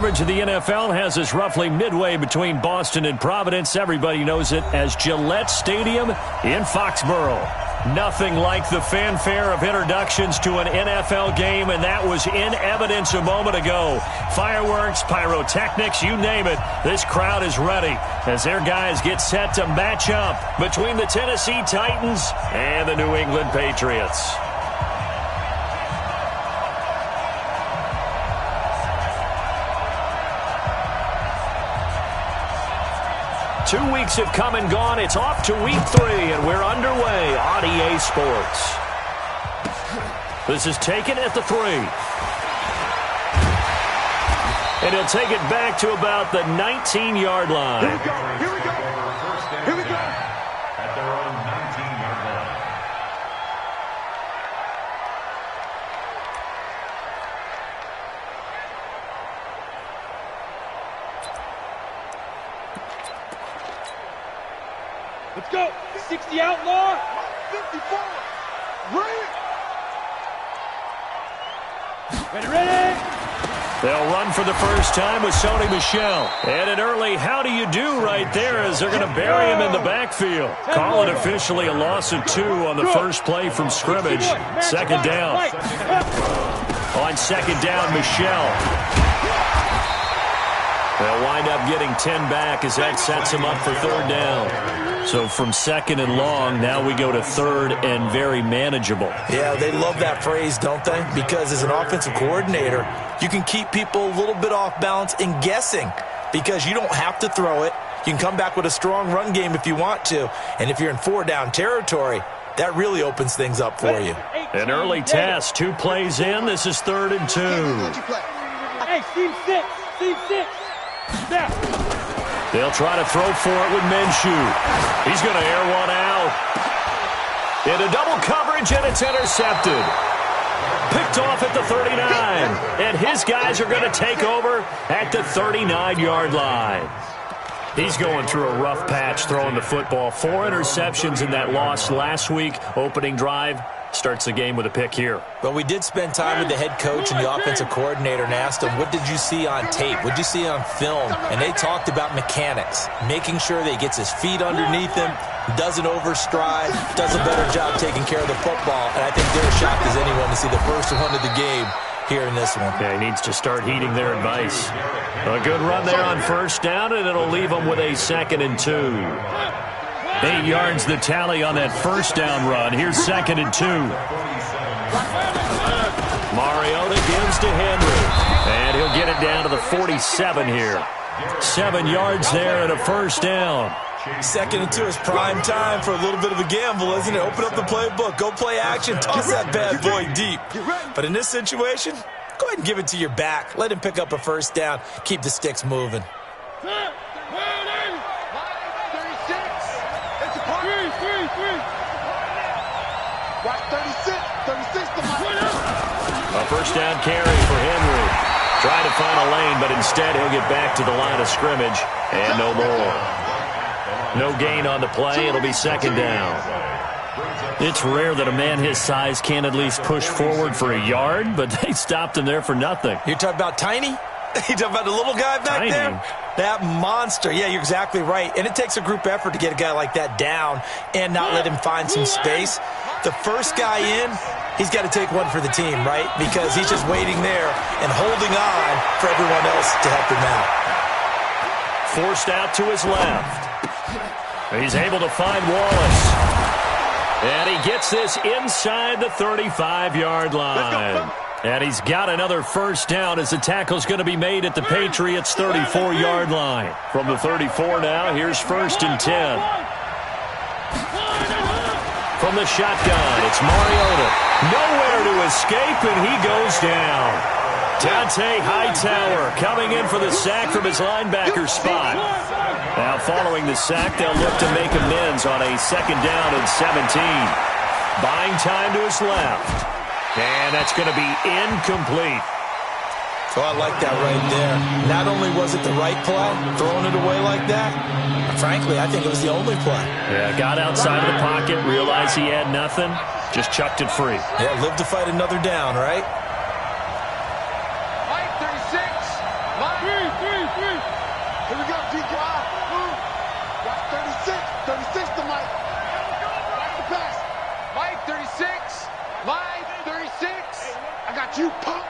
Coverage of the NFL has us roughly midway between Boston and Providence. Everybody knows it as Gillette Stadium in Foxborough. Nothing like the fanfare of introductions to an NFL game, and that was in evidence a moment ago. Fireworks, pyrotechnics, you name it. This crowd is ready as their guys get set to match up between the Tennessee Titans and the New England Patriots. 2 weeks have come and gone. It's off to week 3, and we're underway on EA Sports. This is taken at the 3. And he'll take it back to about the 19-yard line. Here we go. Here we go. Here we go. At their own 19-yard line. Let's go. 60 outlaw. 54. Ready. They'll run for the first time with Sony Michel. And an early how do you do right there as they're going to bury him in the backfield. Call it officially a loss of 2 on the first play from scrimmage. Second down. On second down, Michel. They'll wind up getting 10 back as that sets him up for third down. So from second and long, now we go to third and very manageable. Yeah, they love that phrase, don't they? Because as an offensive coordinator, you can keep people a little bit off balance and guessing because you don't have to throw it. You can come back with a strong run game if you want to. And if you're in 4-down territory, that really opens things up for you. An early test, 2 plays in. This is 3rd and 2. Hey, team 6. Team 6. Snap. They'll try to throw for it with Minshew. He's going to air one out. Into double coverage, and it's intercepted. Picked off at the 39. And his guys are going to take over at the 39-yard line. He's going through a rough patch throwing the football. 4 interceptions in that loss last week. Opening drive. Starts the game with a pick here. Well, we did spend time with the head coach and the offensive coordinator and asked them, what did you see on tape? What did you see on film? And they talked about mechanics, making sure that he gets his feet underneath him, doesn't overstride, does a better job taking care of the football. And I think they're as shocked as anyone to see the first one of the game here in this one. Yeah, he needs to start heeding their advice. A good run there on first down, and it'll leave him with a 2nd and 2. 8 yards the tally on that first down run. Here's 2nd and 2. Mariota gives to Henry. And he'll get it down to the 47 here. 7 yards there and a first down. 2nd and 2 is prime time for a little bit of a gamble, isn't it? Open up the playbook. Go play action. Toss that bad boy deep. But in this situation, go ahead and give it to your back. Let him pick up a first down. Keep the sticks moving. A first down carry for Henry. Trying to find a lane, but instead he'll get back to the line of scrimmage. And no more. No gain on the play. It'll be 2nd down. It's rare that a man his size can't at least push forward for a yard, but they stopped him there for nothing. You're talking about Tiny? You talking about the little guy back there? That monster. Yeah, you're exactly right. And it takes a group effort to get a guy like that down and not let him find some space. The first guy in, he's got to take one for the team, right? Because he's just waiting there and holding on for everyone else to help him out. Forced out to his left. He's able to find Wallace. And he gets this inside the 35-yard line. And he's got another first down as the tackle's going to be made at the Patriots' 34-yard line. From the 34 now, here's 1st and 10. From the shotgun, it's Mariota. Nowhere to escape, and he goes down. Dante Hightower coming in for the sack from his linebacker spot. Now following the sack, they'll look to make amends on a 2nd down and 17. Buying time to his left. And that's going to be incomplete. Oh, I like that right there. Not only was it the right play, throwing it away like that, frankly, I think it was the only play. Yeah, got outside of the pocket, realized he had nothing, just chucked it free. Yeah, live to fight another down, right? 36. Here we go, G5. Got 36 to Mike. Mike the pass. Mike 36. Mike 36. I got you, punk.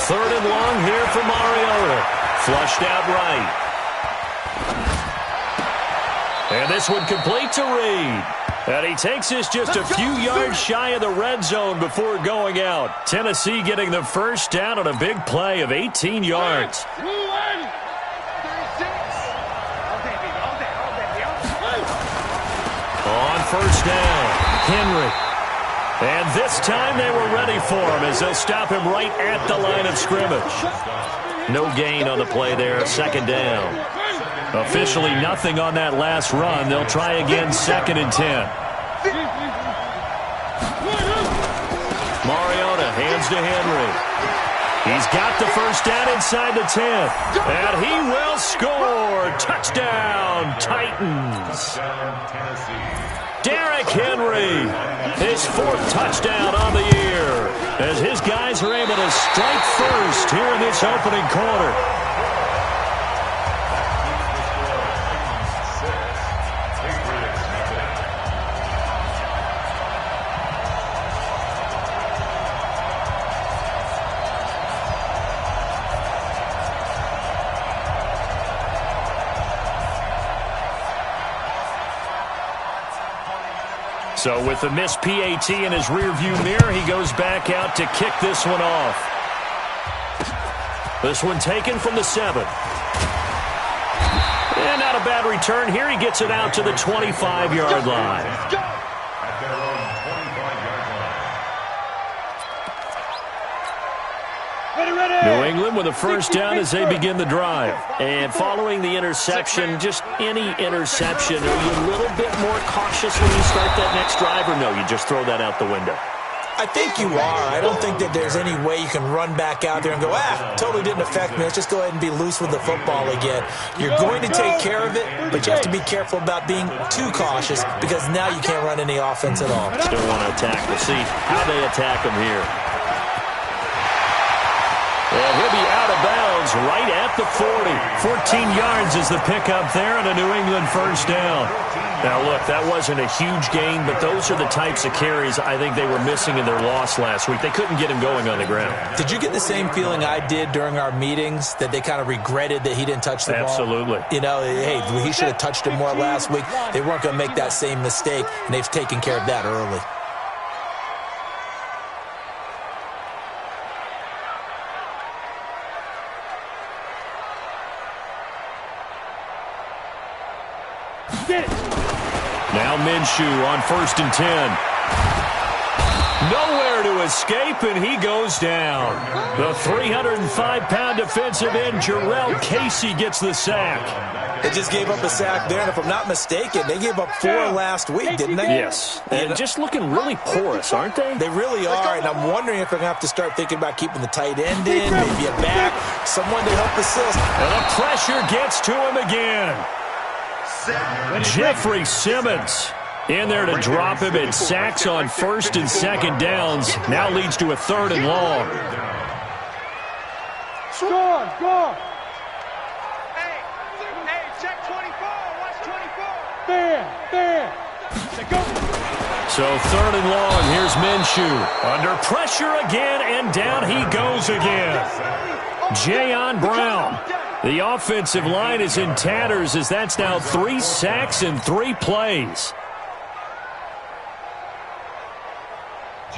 Third and long here for Mariota. Flushed out right. And this one complete to Reed. And he takes this just a few yards shy of the red zone before going out. Tennessee getting the first down on a big play of 18 yards. On first down, Henry. And this time they were ready for him as they'll stop him right at the line of scrimmage. No gain on the play there, second down. Officially nothing on that last run. They'll try again, 2nd and 10. Mariota hands to Henry. He's got the first down inside the 10. And he will score. Touchdown, Titans. Derrick Henry, his 4th touchdown on the year, as his guys are able to strike first here in this opening quarter. So with the missed PAT in his rearview mirror, he goes back out to kick this one off. This one taken from the 7. And not a bad return here. He gets it out to the 25-yard line. At their own 25-yard line. New England with a first down as they begin the drive. And following the interception, just any interception, are you a little bit more cautious when you start that next drive, or no, you just throw that out the window? I think you are. I don't think that there's any way you can run back out there and go, totally didn't affect me. Let's just go ahead and be loose with the football again. You're going to take care of it, but you have to be careful about being too cautious because now you can't run any offense at all. Still want to attack. We'll see how they attack him here. And he'll be out of bounds right at the 40. 14 yards is the pickup there and a New England first down. Now, look, that wasn't a huge gain, but those are the types of carries I think they were missing in their loss last week. They couldn't get him going on the ground. Did you get the same feeling I did during our meetings, that they kind of regretted that he didn't touch the ball? Absolutely. You know, hey, he should have touched it more last week. They weren't going to make that same mistake, and they've taken care of that early. Now Minshew on 1st and 10. Nowhere to escape, and he goes down. The 305-pound defensive end, Jarrell Casey, gets the sack. They just gave up a sack there, and if I'm not mistaken, they gave up 4 last week, didn't they? Yes, and just looking really porous, aren't they? They really are, and I'm wondering if they're going to have to start thinking about keeping the tight end in, maybe a back, someone to help assist. And the pressure gets to him again. Jeffrey Simmons in there to drop him, and sacks on 1st and 2nd downs. Now leads to a 3rd and long. Score! Hey, check 24. Watch 24. There. Go. So 3rd and long. Here's Minshew. Under pressure again, and down he goes again. Jayon Brown. The offensive line is in tatters as that's now 3 sacks in 3 plays.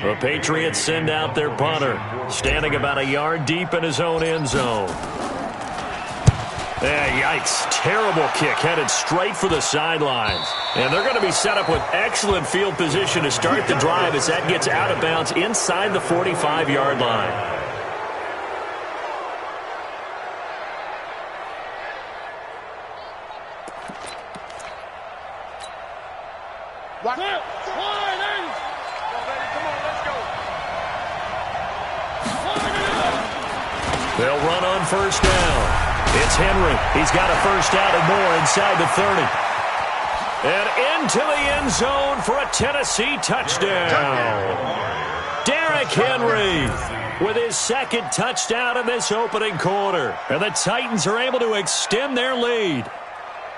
The Patriots send out their punter, standing about a yard deep in his own end zone. Yikes. Terrible kick headed straight for the sidelines. And they're going to be set up with excellent field position to start the drive as that gets out of bounds inside the 45-yard line. They'll run on 1st down. It's Henry. He's got a first down and more inside the 30. And into the end zone for a Tennessee touchdown. Derrick Henry with his second touchdown in this opening quarter. And the Titans are able to extend their lead.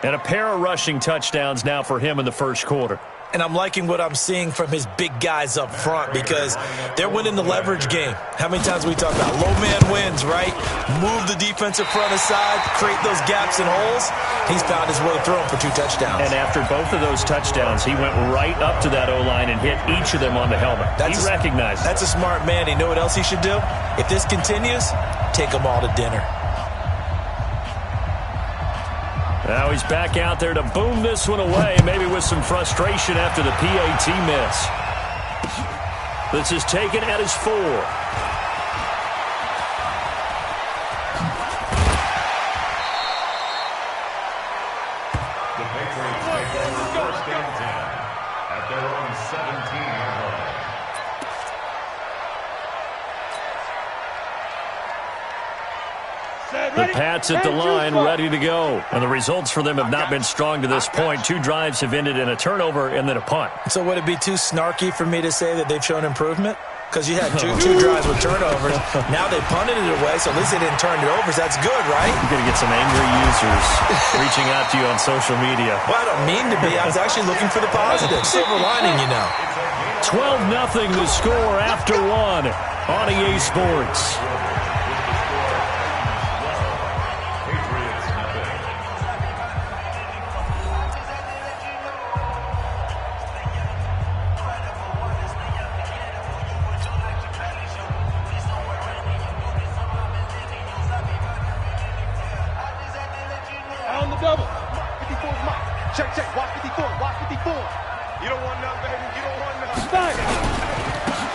And a pair of rushing touchdowns now for him in the first quarter. And I'm liking what I'm seeing from his big guys up front because they're winning the leverage game. How many times we talk about low man wins, right? Move the defensive front aside, create those gaps and holes. He's found his way through them for 2 touchdowns. And after both of those touchdowns, he went right up to that O-line and hit each of them on the helmet. He recognized it. That's a smart man. You know what else he should do? If this continues, take them all to dinner. Now he's back out there to boom this one away, maybe with some frustration after the PAT miss. This is taken at his 4. The Patriots take over first and 10 at their own 17-yard line. The Pats at the line, ready to go. And the results for them have not been strong to this point. 2 drives have ended in a turnover and then a punt. So would it be too snarky for me to say that they've shown improvement? Because you had two drives with turnovers. Now they punted it away, so at least they didn't turn it over. So that's good, right? You're going to get some angry users reaching out to you on social media. Well, I don't mean to be. I was actually looking for the positive. Silver lining, you know. 12-0 the score after 1 on EA Sports. On the double. 54 is Mike. Check, check. Watch 54. Watch 54. You don't want none, baby. You don't want none. Back.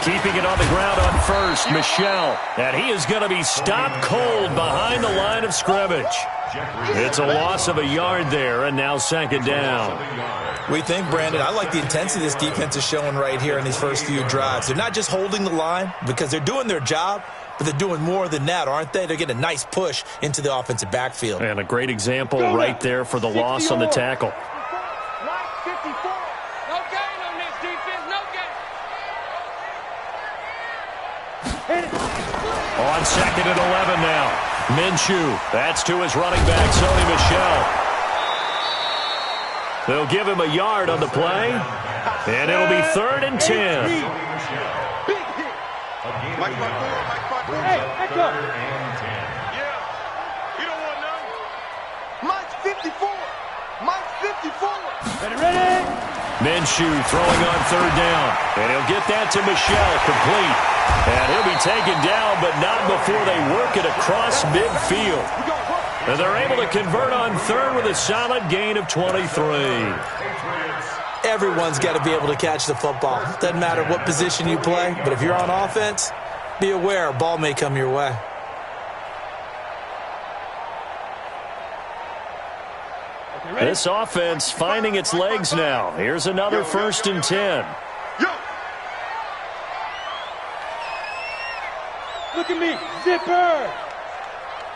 Keeping it on the ground on first, Michel. And he is going to be stopped cold behind the line of scrimmage. It's a loss of a yard there, and now second down. We think, Brandon, I like the intensity this defense is showing right here in these first few drives. They're not just holding the line because they're doing their job, but they're doing more than that, aren't they? They're getting a nice push into the offensive backfield. And a great example right there for the loss on the tackle. Mike, 54. No gain on this defense. No gain. On second and 11 now. Minshew, that's to his running back, Sony Michel. They'll give him a yard on the play, and it'll be 3rd and 10. Big hit. Mike, Hey, back up. yeah. You don't want none. Mike's 54. Mike's 54. Ready? Minshew throwing on 3rd down, and he'll get that to Michel, complete. And he'll be taken down, but not before they work it across midfield. And they're able to convert on 3rd with a solid gain of 23. Everyone's got to be able to catch the football. Doesn't matter what position you play, but if you're on offense, be aware a ball may come your way. This offense finding its legs now. Here's another 1st and 10. Look at me. Zipper.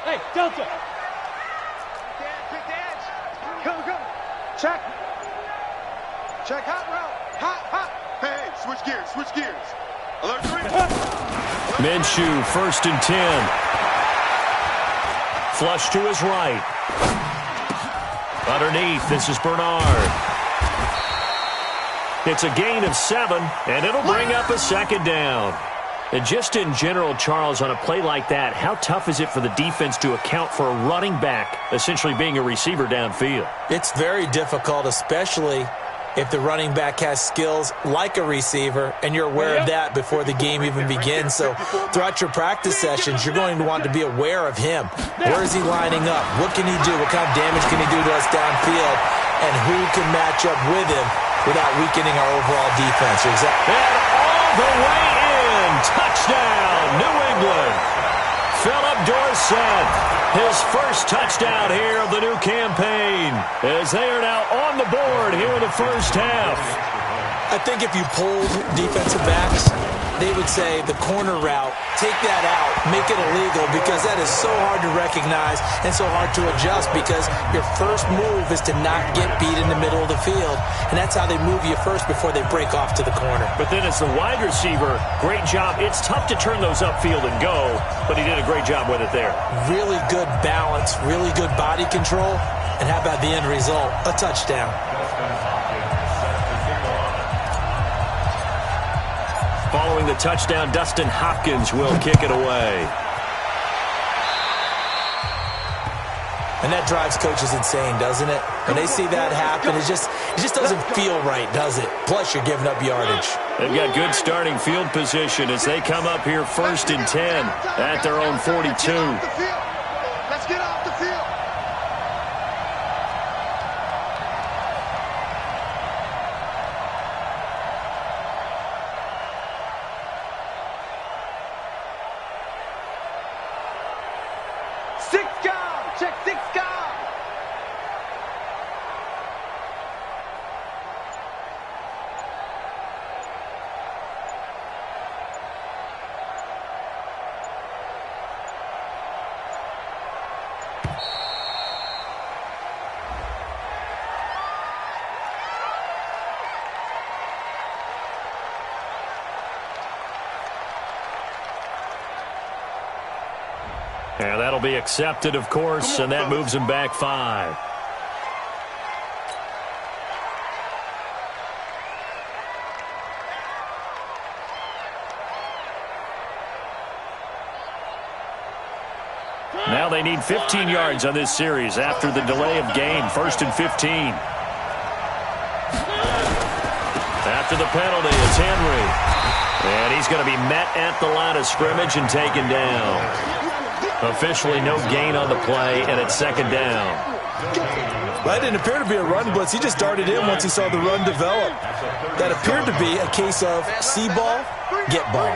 Hey, Delta. Quick dance. Come. Check. Check. Hot route. Hot. Hey, switch gears. Alert 3. Minshew, 1st and 10. Flush to his right. Underneath, this is Bernard. It's a gain of 7, and it'll bring up a 2nd down. And just in general, Charles, on a play like that, how tough is it for the defense to account for a running back essentially being a receiver downfield? It's very difficult, especially if the running back has skills like a receiver, and you're aware of that before the game even begins. So throughout your practice sessions, you're going to want to be aware of him. Where is he lining up? What can he do? What kind of damage can he do to us downfield? And who can match up with him without weakening our overall defense? And all the way in. Touchdown, New England. Philip Dorsett, his first touchdown here of the new campaign, as they are now on the board here in the first half. I think if you pulled defensive backs, they would say the corner route, take that out, make it illegal, because that is so hard to recognize and so hard to adjust, because your first move is to not get beat in the middle of the field, and that's how they move you first before they break off to the corner. But then as the wide receiver, great job. It's tough to turn those upfield and go, but he did a great job with it there. Really good balance, really good body control, and how about the end result? A touchdown. Following the touchdown, Dustin Hopkins will kick it away. And that drives coaches insane, doesn't it? When they see that happen, it just doesn't feel right, does it? Plus, you're giving up yardage. They've got good starting field position as they come up here 1st and 10 at their own 42. Let's get off the field. Check 6 guard. And that'll be accepted, of course, and that moves him back 5. Now they need 15 yards on this series after the delay of game. 1st and 15. After the penalty, it's Henry. And he's going to be met at the line of scrimmage and taken down. Officially no gain on the play, and it's 2nd down. That didn't appear to be a run blitz. He just darted in once he saw the run develop. That appeared to be a case of see ball, get ball.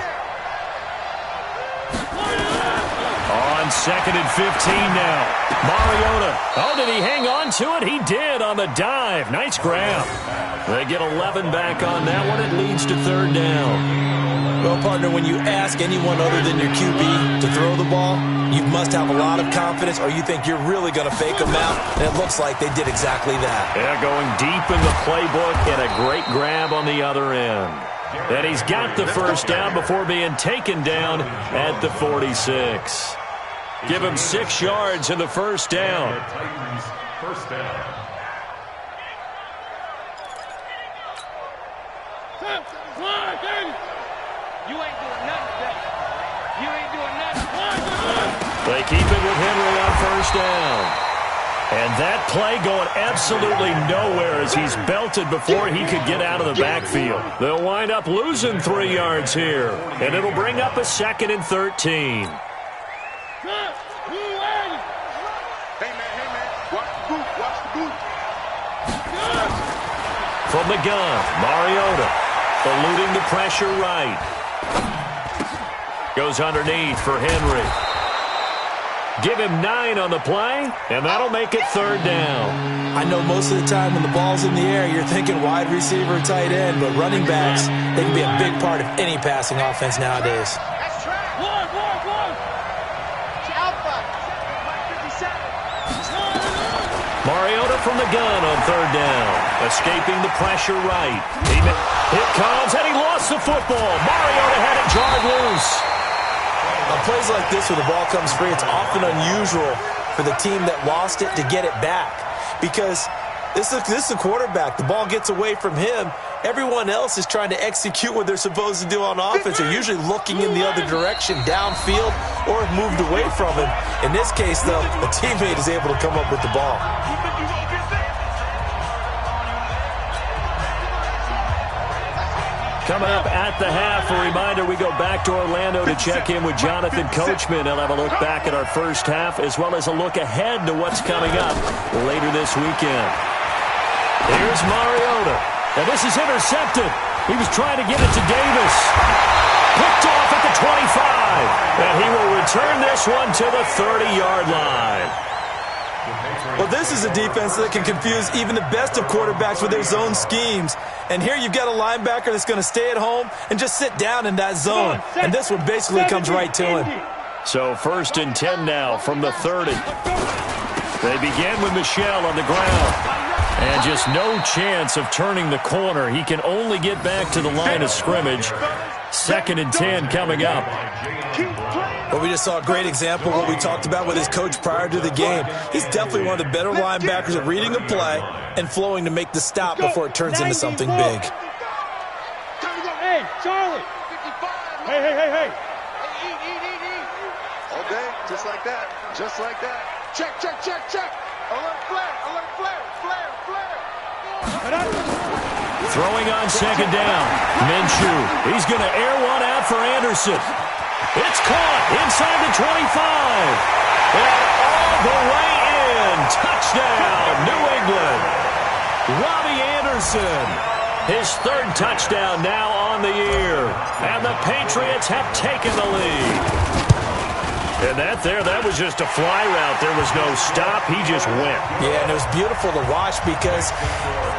On 2nd and 15 now. Mariota. Oh, did he hang on to it? He did on the dive. Nice grab. They get 11 back on that one. It leads to 3rd down. Well, partner, when you ask anyone other than your QB to throw the ball, you must have a lot of confidence, or you think you're really going to fake them out, and it looks like they did exactly that. Yeah, going deep in the playbook and a great grab on the other end. And he's got the 1st down before being taken down at the 46. Give him 6 yards in the 1st down. Titans, 1st down. You ain't doing nothing, baby. You ain't doing nothing. They keep it with Henry on 1st down. And that play going absolutely nowhere as he's belted before he could get out of the backfield. They'll wind up losing 3 yards here. And it'll bring up a 2nd and 13. Hey, man. Watch the boot. Watch the boot. From the gun, Mariota eluding the pressure right. Goes underneath for Henry. Give him 9 on the play, and that'll make it 3rd down. I know most of the time when the ball's in the air, you're thinking wide receiver or tight end, but running backs, they can be a big part of any passing offense nowadays. That's track. Mariota from the gun on 3rd down. Escaping the pressure right. It comes, and he lost the football. Mariota had it jarred loose. On plays like this where the ball comes free, it's often unusual for the team that lost it to get it back. Because this is the quarterback. The ball gets away from him. Everyone else is trying to execute what they're supposed to do on offense. They're usually looking in the other direction, downfield, or moved away from him. In this case, though, a teammate is able to come up with the ball. Coming up at the half, a reminder, we go back to Orlando to check in with Jonathan Coachman. He'll have a look back at our first half as well as a look ahead to what's coming up later this weekend. Here's Mariota, and this is intercepted. He was trying to get it to Davis. Picked off at the 25, and he will return this one to the 30-yard line. Well, this is a defense that can confuse even the best of quarterbacks with their zone schemes. And here you've got a linebacker that's going to stay at home and just sit down in that zone. And this one basically comes right to him. So 1st and 10 now from the 30. They begin with Michel on the ground. And just no chance of turning the corner. He can only get back to the line of scrimmage. 2nd and 10 coming up. Well, we just saw a great example of what we talked about with his coach prior to the game. He's definitely one of the better linebackers at reading a play and flowing to make the stop before it turns into something big. Hey, Charlie. Hey. All day, just like that. Just like that. Check. Alert flare. Throwing on 2nd down. Minshew. He's going to air one out for Anderson. It's caught inside the 25. And all the way in. Touchdown, New England. Robbie Anderson. His 3rd touchdown now on the year. And the Patriots have taken the lead. And that was just a fly route. There was no stop. He just went. Yeah, and it was beautiful to watch because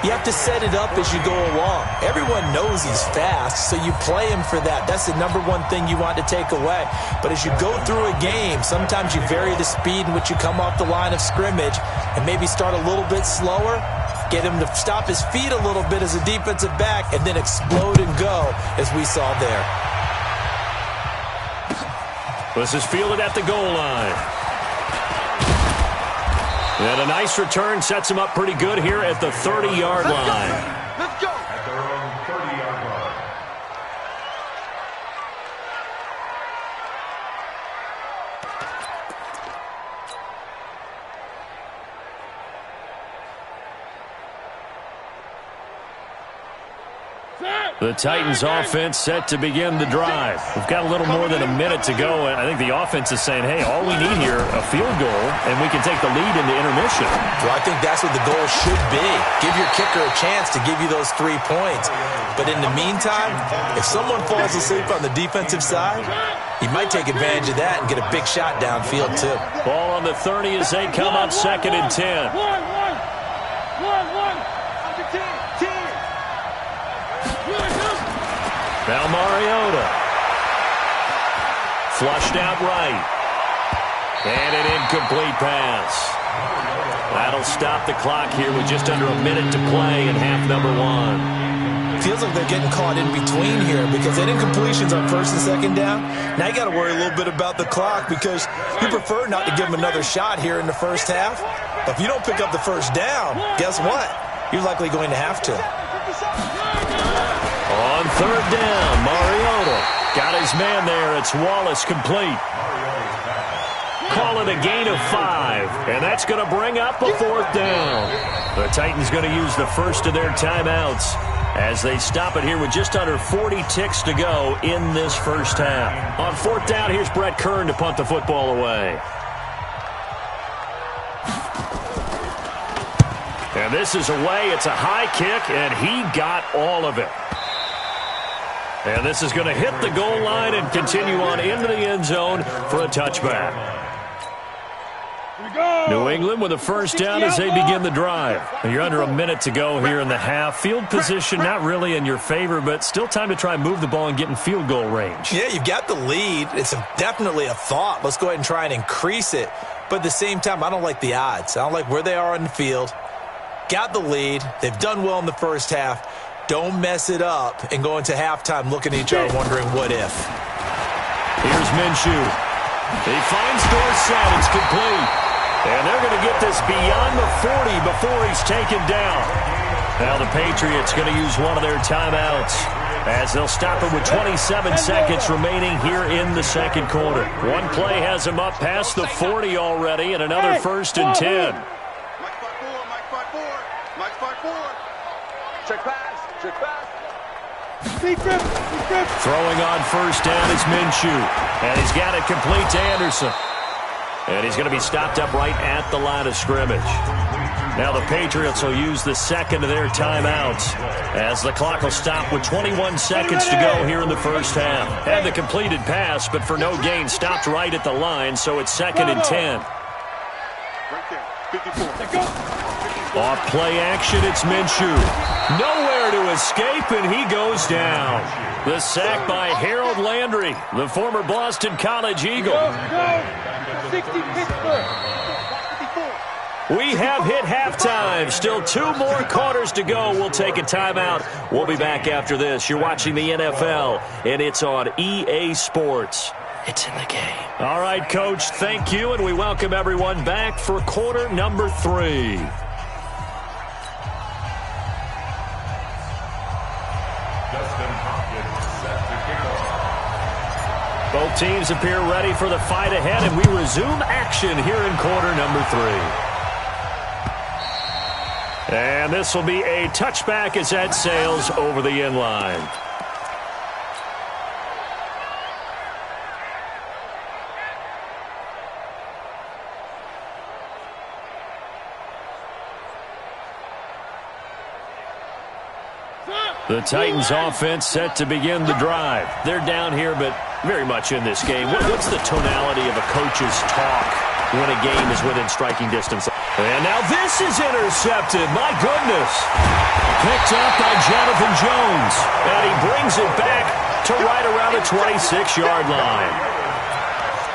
you have to set it up as you go along. Everyone knows he's fast, so you play him for that. That's the #1 thing you want to take away. But as you go through a game, sometimes you vary the speed in which you come off the line of scrimmage and maybe start a little bit slower, get him to stop his feet a little bit as a defensive back, and then explode and go as we saw there. This is fielded at the goal line. And a nice return sets him up pretty good here at the 30-yard line. Let's go. At their own 30-yard line. The Titans offense set to begin the drive. We've got a little more than a minute to go. I think the offense is saying, hey, all we need here, a field goal, and we can take the lead in the intermission. Well, I think that's what the goal should be. Give your kicker a chance to give you those 3 points. But in the meantime, if someone falls asleep on the defensive side, you might take advantage of that and get a big shot downfield too. Ball on the 30 as they come up 2nd and 10. One. Now Mariota. Flushed out right. And an incomplete pass. That'll stop the clock here with just under a minute to play in half number 1. Feels like they're getting caught in between here because they had incompletions on 1st and 2nd down. Now you got to worry a little bit about the clock because you prefer not to give them another shot here in the 1st half. But if you don't pick up the 1st down, guess what? You're likely going to have to. On 3rd down, Mariota got his man there. It's Wallace complete. Call it a gain of 5, and that's going to bring up a 4th down. The Titans going to use the first of their timeouts as they stop it here with just under 40 ticks to go in this 1st half. On 4th down, here's Brett Kern to punt the football away. And this is away. It's a high kick, and he got all of it. And this is going to hit the goal line and continue on into the end zone for a touchback. New England with a 1st down as they begin the drive. You're under a minute to go here in the half. Field position not really in your favor, but still time to try and move the ball and get in field goal range. Yeah, you've got the lead. It's definitely a thought. Let's go ahead and try and increase it. But at the same time, I don't like the odds. I don't like where they are on the field. Got the lead. They've done well in the 1st half. Don't mess it up and go into halftime looking at each other wondering what if. Here's Minshew. He finds Dorsett. It's complete. And they're going to get this beyond the 40 before he's taken down. Now the Patriots going to use one of their timeouts as they'll stop it with 27 seconds remaining here in the 2nd quarter. One play has them up past the 40 already and another 1st and 10. Mike 5-4. Check pass. Throwing on 1st down is Minshew. And he's got it complete to Anderson. And he's going to be stopped up right at the line of scrimmage. Now the Patriots will use the 2nd of their timeouts as the clock will stop with 21 seconds to go here in the 1st half. Had the completed pass, but for no gain, stopped right at the line, so it's 2nd and 10. Right there. Off play action, it's Minshew. Nowhere to escape, and he goes down. The sack by Harold Landry, the former Boston College Eagle. 60 Pittsburgh. We have hit halftime. Still 2 more quarters to go. We'll take a timeout. We'll be back after this. You're watching the NFL, and it's on EA Sports. It's in the game. All right, Coach, thank you, and we welcome everyone back for quarter number 3. Both teams appear ready for the fight ahead, and we resume action here in quarter number 3. And this will be a touchback as that sails over the end line. The Titans offense set to begin the drive. They're down here, but very much in this game. What's the tonality of a coach's talk when a game is within striking distance? And now this is intercepted. My goodness. Picked up by Jonathan Jones. And he brings it back to right around the 26-yard line.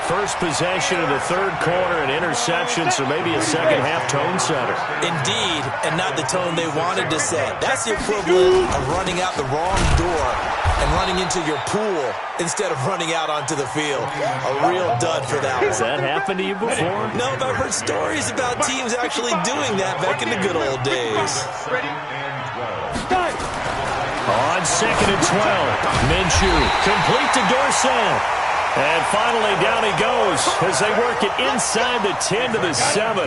First possession of the third quarter, an interception, so maybe a second-half tone setter. Indeed, and not the tone they wanted to set. That's the equivalent of running out the wrong door and running into your pool instead of running out onto the field. A real dud for that one. Has that happened to you before? No, but I've heard stories about teams actually doing that back in the good old days. On 2nd and 12, Minshew, complete to Dorsett. And finally, down he goes as they work it inside the 10 to the 7.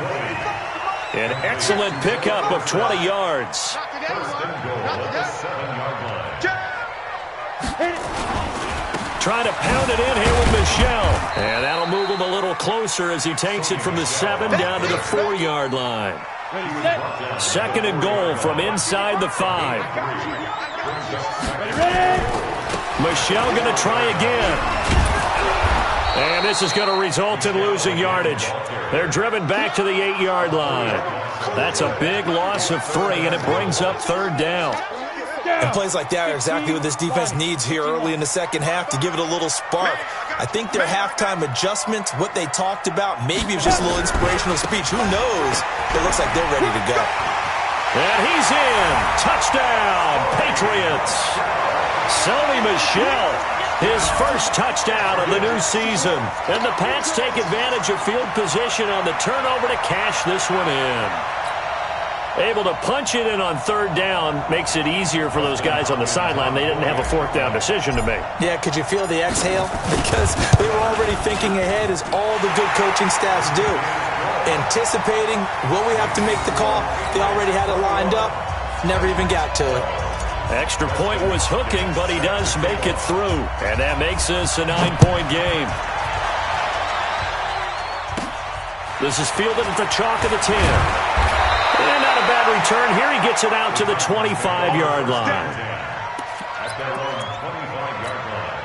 An excellent pickup of 20 yards. Trying to pound it in here with Michel. And that'll move him a little closer as he takes it from the 7 down to the 4-yard line. 2nd and goal from inside the 5. Michel going to try again. And this is going to result in losing yardage. They're driven back to the 8-yard line. That's a big loss of 3, and it brings up 3rd down. And plays like that are exactly what this defense needs here early in the second half to give it a little spark. I think their halftime adjustments, what they talked about, maybe it was just a little inspirational speech. Who knows? It looks like they're ready to go. And he's in. Touchdown, Patriots. Sony Michel. His first touchdown of the new season. And the Pats take advantage of field position on the turnover to cash this one in. Able to punch it in on 3rd down makes it easier for those guys on the sideline. They didn't have a 4th down decision to make. Yeah, could you feel the exhale? Because they were already thinking ahead, as all the good coaching staffs do. Anticipating, will we have to make the call? They already had it lined up. Never even got to it. Extra point was hooking, but he does make it through. And that makes this a 9-point game. This is fielded at the chalk of the 10. And not a bad return. Here he gets it out to the 25-yard line. At their own 25-yard line.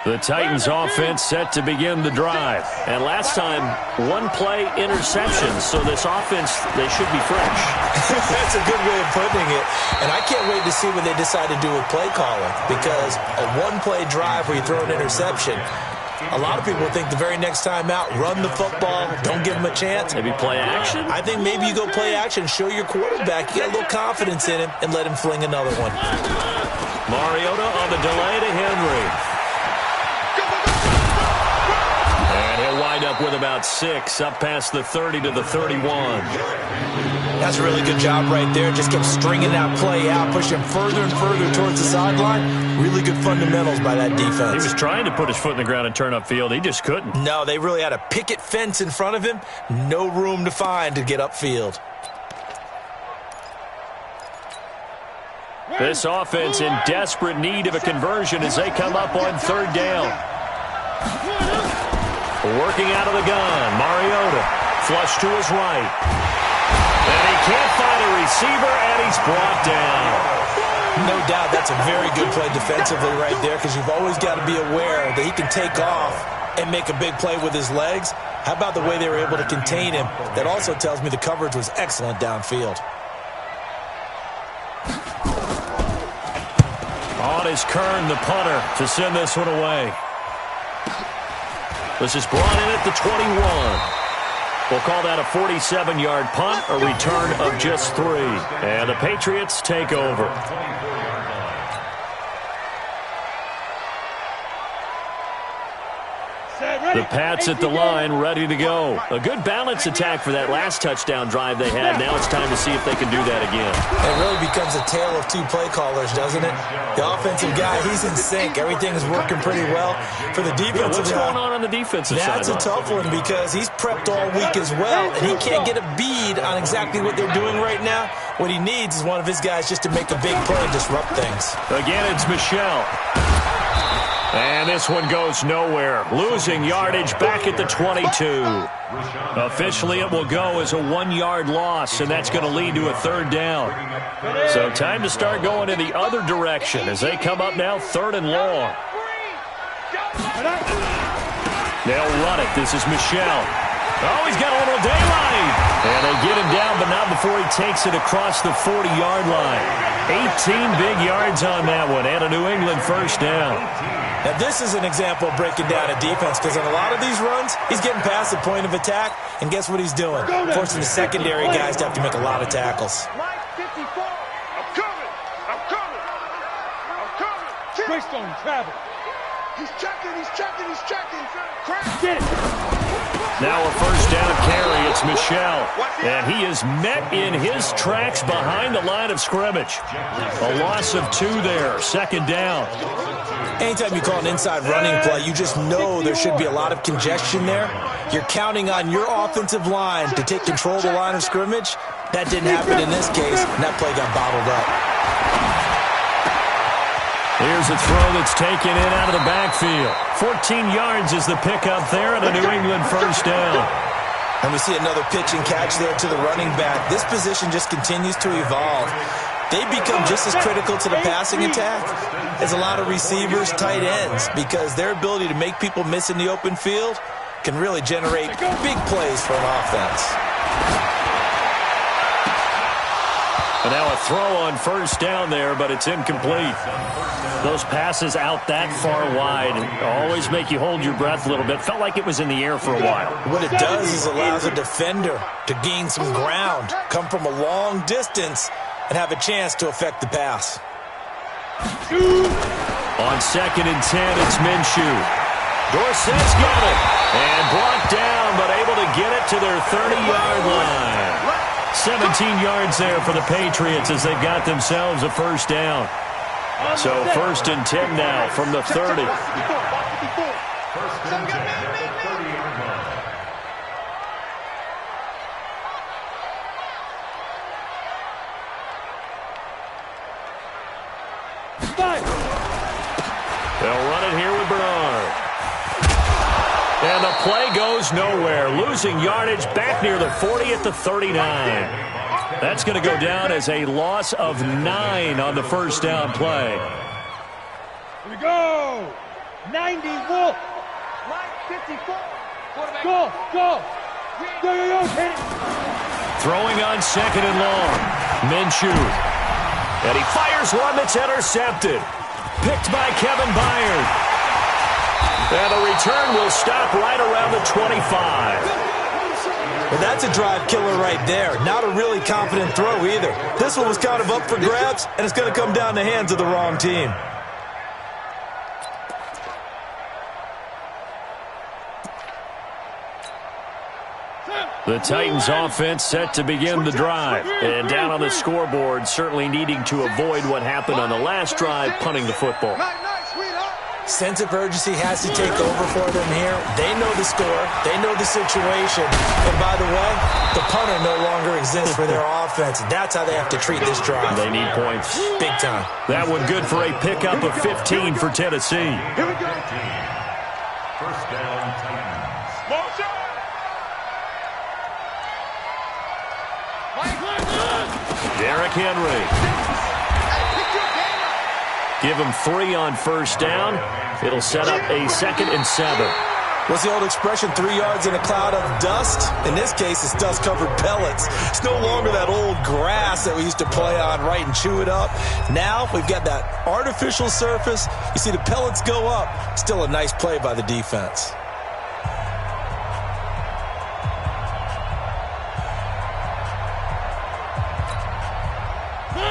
The Titans offense set to begin the drive. And last time, 1-play interception. So this offense, they should be fresh. That's a good way of putting it. And I can't wait to see what they decide to do with play calling. Because a 1-play drive where you throw an interception, a lot of people think the very next time out, run the football, don't give them a chance. Maybe play action? I think maybe you go play action, show your quarterback, you got a little confidence in him, and let him fling another one. Mariota on the delay to Henry. Wind up with about 6, up past the 30 to the 31. That's a really good job right there. Just kept stringing that play out, pushing further and further towards the sideline. Really good fundamentals by that defense. He was trying to put his foot in the ground and turn upfield. He just couldn't. No, they really had a picket fence in front of him. No room to find to get upfield. This offense in desperate need of a conversion as they come up on 3rd down. Working out of the gun, Mariota, flush to his right. And he can't find a receiver, and he's brought down. No doubt that's a very good play defensively right there, because you've always got to be aware that he can take off and make a big play with his legs. How about the way they were able to contain him? That also tells me the coverage was excellent downfield. On is Kern, the punter, to send this one away. This is brought in at the 21. We'll call that a 47-yard punt, a return of just 3. And the Patriots take over. The Pats at the line, ready to go. A good balance attack for that last touchdown drive they had. Now it's time to see if they can do that again. It really becomes a tale of 2 play callers, doesn't it? The offensive guy, he's in sync. Everything is working pretty well. For the defensive What's going on the defensive side? That's a tough one because he's prepped all week as well, and he can't get a bead on exactly what they're doing right now. What he needs is one of his guys just to make a big play and disrupt things. Again, it's Michel. And this one goes nowhere. Losing yardage back at the 22. Officially, it will go as a 1-yard loss, and that's going to lead to a 3rd down. So time to start going in the other direction as they come up now 3rd and long. They'll run it. This is Michel. Oh, he's got a little daylight. And they get him down, but not before he takes it across the 40-yard line. 18 big yards on that one, and a New England 1st down. Now, this is an example of breaking down a defense because on a lot of these runs, he's getting past the point of attack, and guess what he's doing? Forcing the secondary guys to have to make a lot of tackles. Greystone travel. He's checking. Get it. Now a 1st down carry. It's Michel. And he is met in his tracks behind the line of scrimmage. A loss of 2 there. 2nd down. Anytime you call an inside running play, you just know there should be a lot of congestion there. You're counting on your offensive line to take control of the line of scrimmage. That didn't happen in this case, and that play got bottled up. Here's a throw that's taken in out of the backfield. 14 yards is the pickup there, and a New England 1st down. And we see another pitch and catch there to the running back. This position just continues to evolve. They become just as critical to the passing attack as a lot of receivers, tight ends, because their ability to make people miss in the open field can really generate big plays for an offense. And now a throw on 1st down there, but it's incomplete. Those passes out that far wide always make you hold your breath a little bit. Felt like it was in the air for a while. What it does is allows a defender to gain some ground, come from a long distance, and have a chance to affect the pass. On 2nd and 10, it's Minshew. Dorsett's got it. And brought down, but able to get it to their 30-yard line. 17 yards there for the Patriots as they've got themselves a 1st down. So 1st and 10 now from the 30. They'll run it here with Bernard. And the play goes nowhere. Losing yardage back near the 40 at the 39. That's going to go down as a loss of 9 on the 1st down play. Here we go. 90 Wolf. 54. Go. Go, hit it. Throwing on 2nd and long. Minshew. And he fires one that's intercepted. Picked by Kevin Byard. And the return will stop right around the 25. Well, that's a drive killer right there. Not a really confident throw either. This one was kind of up for grabs, and it's going to come down the hands of the wrong team. The Titans offense set to begin the drive. And down on the scoreboard, certainly needing to avoid what happened on the last drive, punting the football. Sense of urgency has to take over for them here. They know the score. They know the situation. And by the way, the punter no longer exists for their offense. That's how they have to treat this drive. They need points. Big time. That one good for a pickup of 15 for Tennessee. Here we go. 1st down, Titans. Motion! Derrick Henry. Give him 3 on 1st down. It'll set up a 2nd and 7. What's the old expression, 3 yards in a cloud of dust? In this case, it's dust-covered pellets. It's no longer that old grass that we used to play on, right, and chew it up. Now we've got that artificial surface. You see the pellets go up. Still a nice play by the defense.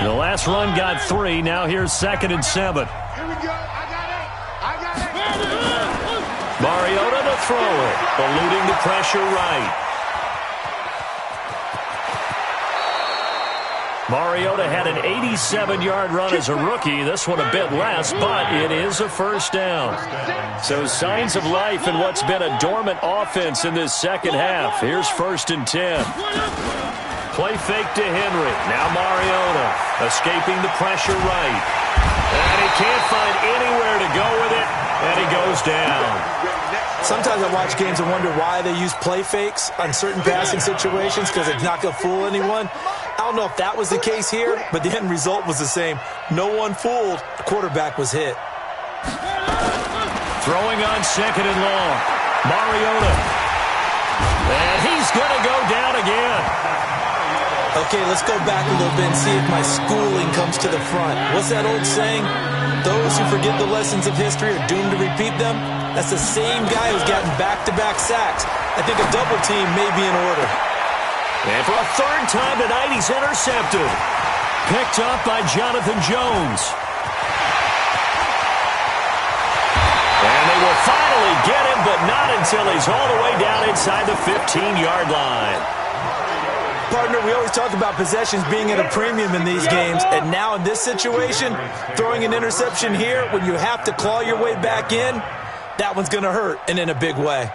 The last run got 3. Now here's 2nd and 7. Here we go. I got it. Mariota to throw it, eluding the pressure right. Mariota had an 87-yard run as a rookie. This one a bit less, but it is a first down. So signs of life in what's been a dormant offense in this second half. Here's 1st and 10. Play fake to Henry. Now Mariota escaping the pressure right. And he can't find anywhere to go with it, and he goes down. Sometimes I watch games and wonder why they use play fakes on certain passing situations, because it's not going to fool anyone. I don't know if that was the case here, but the end result was the same. No one fooled. The quarterback was hit. Throwing on 2nd and long. Mariota. And he's going to go down again. Okay, let's go back a little bit and see if my schooling comes to the front. What's that old saying? Those who forget the lessons of history are doomed to repeat them. That's the same guy who's gotten back-to-back sacks. I think a double team may be in order. And for a 3rd time tonight, he's intercepted. Picked up by Jonathan Jones. And they will finally get him, but not until he's all the way down inside the 15-yard line. Partner, we always talk about possessions being at a premium in these games, and now in this situation, throwing an interception here when you have to claw your way back in, that one's going to hurt, and in a big way.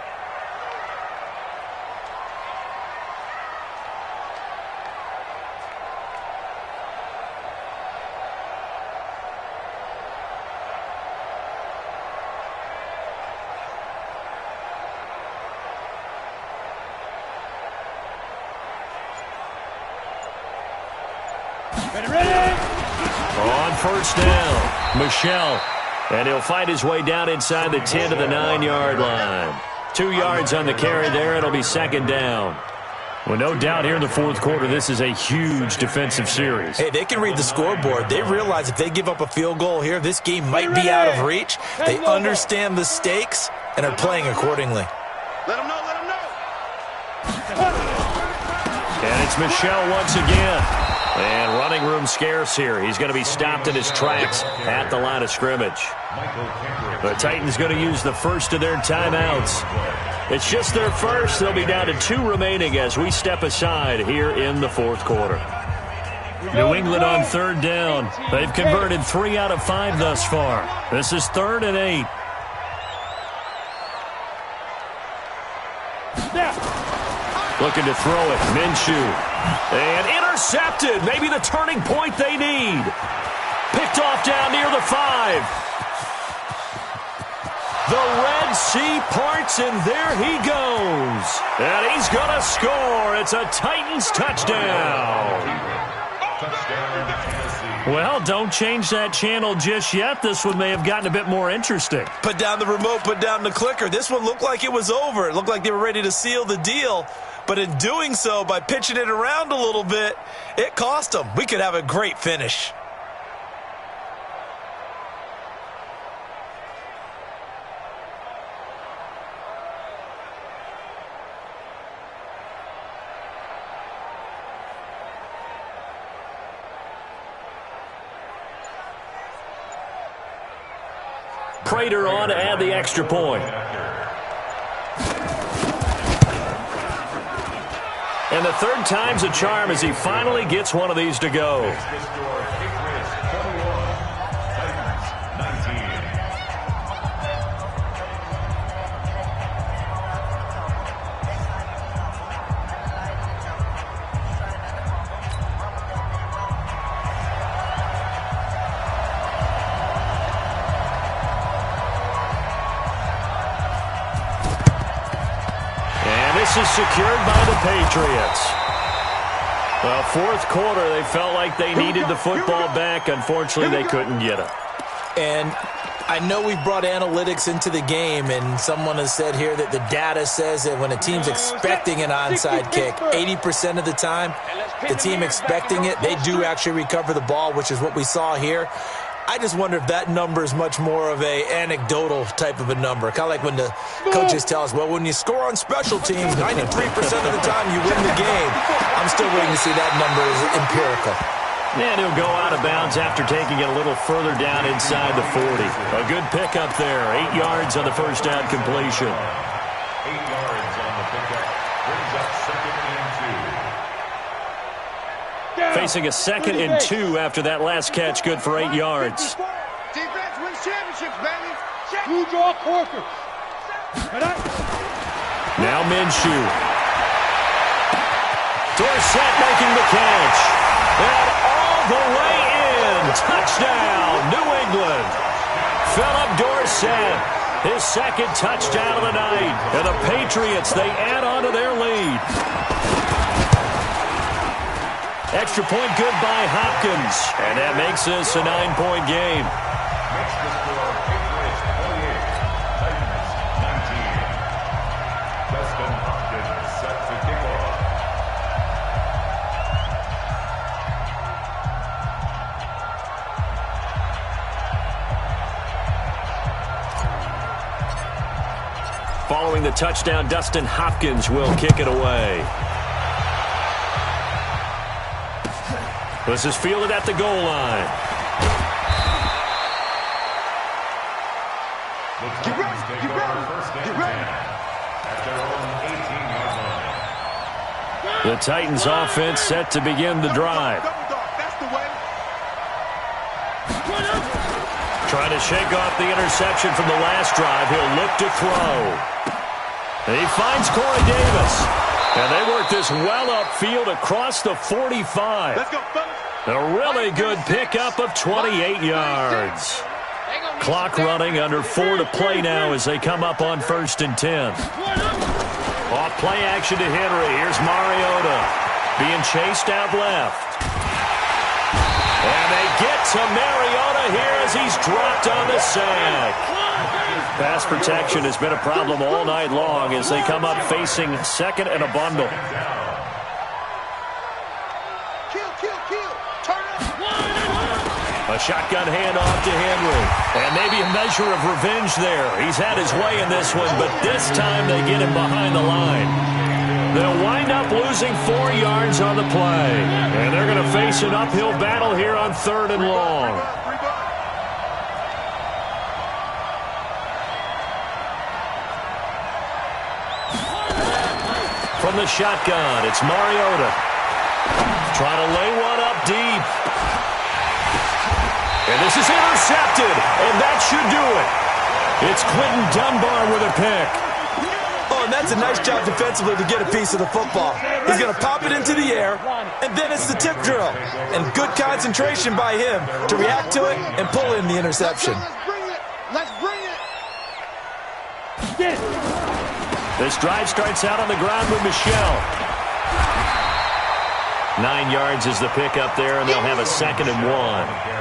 On 1st down, Michelle. And he'll find his way down inside the 10 to the 9-yard line. 2 yards on the carry there. It'll be 2nd down. Well, no doubt here in the 4th quarter, this is a huge defensive series. Hey, they can read the scoreboard. They realize if they give up a field goal here, this game might be out of reach. They understand the stakes and are playing accordingly. Let them know, let them know. And it's Michelle once again. And running room scarce here. He's going to be stopped in his tracks at the line of scrimmage. The Titans going to use the first of their timeouts. It's just their first. They'll be down to 2 remaining as we step aside here in the 4th quarter. New England on 3rd down. They've converted 3 out of 5 thus far. This is 3rd and 8. Looking to throw it. Minshew. And intercepted. Maybe the turning point they need. Picked off down near the 5. The Red Sea parts, and there he goes. And he's going to score. It's a Titans touchdown. Well, don't change that channel just yet. This one may have gotten a bit more interesting. Put down the remote, put down the clicker. This one looked like it was over. It looked like they were ready to seal the deal. But in doing so, by pitching it around a little bit, it cost them. We could have a great finish. Prater on to add the extra point. And the 3rd time's a charm as he finally gets one of these to go. Is secured by the Patriots. Well, 4th quarter, they felt like they needed the football back. Unfortunately, they couldn't get it. And I know we've brought analytics into the game, and someone has said here that the data says that when a team's expecting an onside kick, 80% of the time, the team expecting it, they do actually recover the ball, which is what we saw here. I just wonder if that number is much more of a anecdotal type of a number. Kind of like when the coaches tell us, well, when you score on special teams, 93% of the time you win the game. I'm still waiting to see that number is empirical. And he'll go out of bounds after taking it a little further down inside the 40. A good pickup there. 8 yards on the first down completion. 8 yards on the pickup. Brings up 2nd and 2. Facing a 2nd and 2 after that last catch. Good for 8 yards. Defense wins championships, baby. Two draw quarters. Now Minshew. Dorsett making the catch. And all the way in. Touchdown, New England. Philip Dorsett, his 2nd touchdown of the night. And the Patriots, they add on to their lead. Extra point good by Hopkins. And that makes this a 9-point game. Makes the score Patriots 28, Titans 19. Dustin Hopkins set to kick off. Following the touchdown, Dustin Hopkins will kick it away. This is fielded at the goal line. The Titans take over 1st and 10 at their own 18-yard line. The Titans offense set to begin the drive. That's the way. Trying to shake off the interception from the last drive. He'll look to throw. He finds Corey Davis. And they work this well upfield across the 45. Let's go, fellas. A really good pickup of 28 yards. Clock running, under 4 to play now as they come up on 1st and 10. Off play action to Henry. Here's Mariota being chased out left. And they get to Mariota here as he's dropped on the sack. Pass protection has been a problem all night long as they come up facing 2nd and a bundle. A shotgun handoff to Henry. And maybe a measure of revenge there. He's had his way in this one, but this time they get him behind the line. They'll wind up losing 4 yards on the play. And they're going to face an uphill battle here on 3rd and long. From the shotgun, it's Mariota. Trying to lay one up deep. And this is intercepted, and that should do it. It's Quentin Dunbar with a pick. Oh, and that's a nice job defensively to get a piece of the football. He's going to pop it into the air, and then it's the tip drill. And good concentration by him to react to it and pull in the interception. Let's bring it. This drive starts out on the ground with Michelle. 9 yards is the pickup there, and they'll have a 2nd and 1.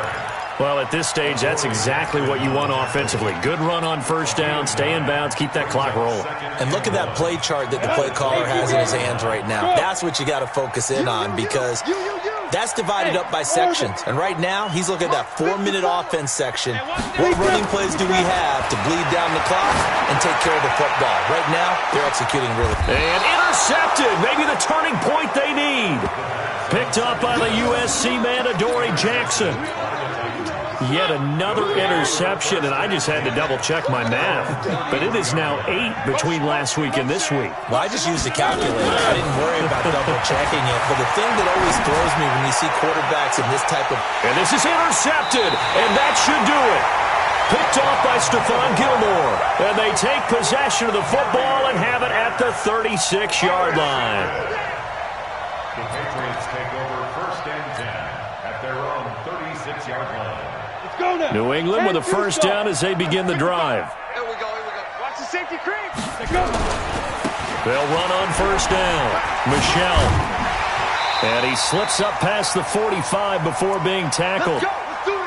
Well, at this stage, that's exactly what you want offensively. Good run on 1st down, stay in bounds, keep that clock rolling. And look at that play chart that the play caller has in his hands right now. That's what you got to focus in on because that's divided up by sections. And right now, he's looking at that 4-minute offense section. What running plays do we have to bleed down the clock and take care of the football? Right now, they're executing really good. And intercepted, maybe the turning point they need. Picked up by the USC man, Adoree Jackson. Yet another interception, and I just had to double-check my math. But it is now 8 between last week and this week. Well, I just used a calculator. I didn't worry about double-checking it. But the thing that always throws me when you see quarterbacks in this type of... And this is intercepted, and that should do it. Picked off by Stephon Gilmore. And they take possession of the football and have it at the 36-yard line. The Patriots take over 1st and 10 at their own 36-yard line. New England with a 1st down as they begin the drive. Here we go. Watch the safety creep. They'll run on 1st down. Michelle. And he slips up past the 45 before being tackled. Let's go. Let's do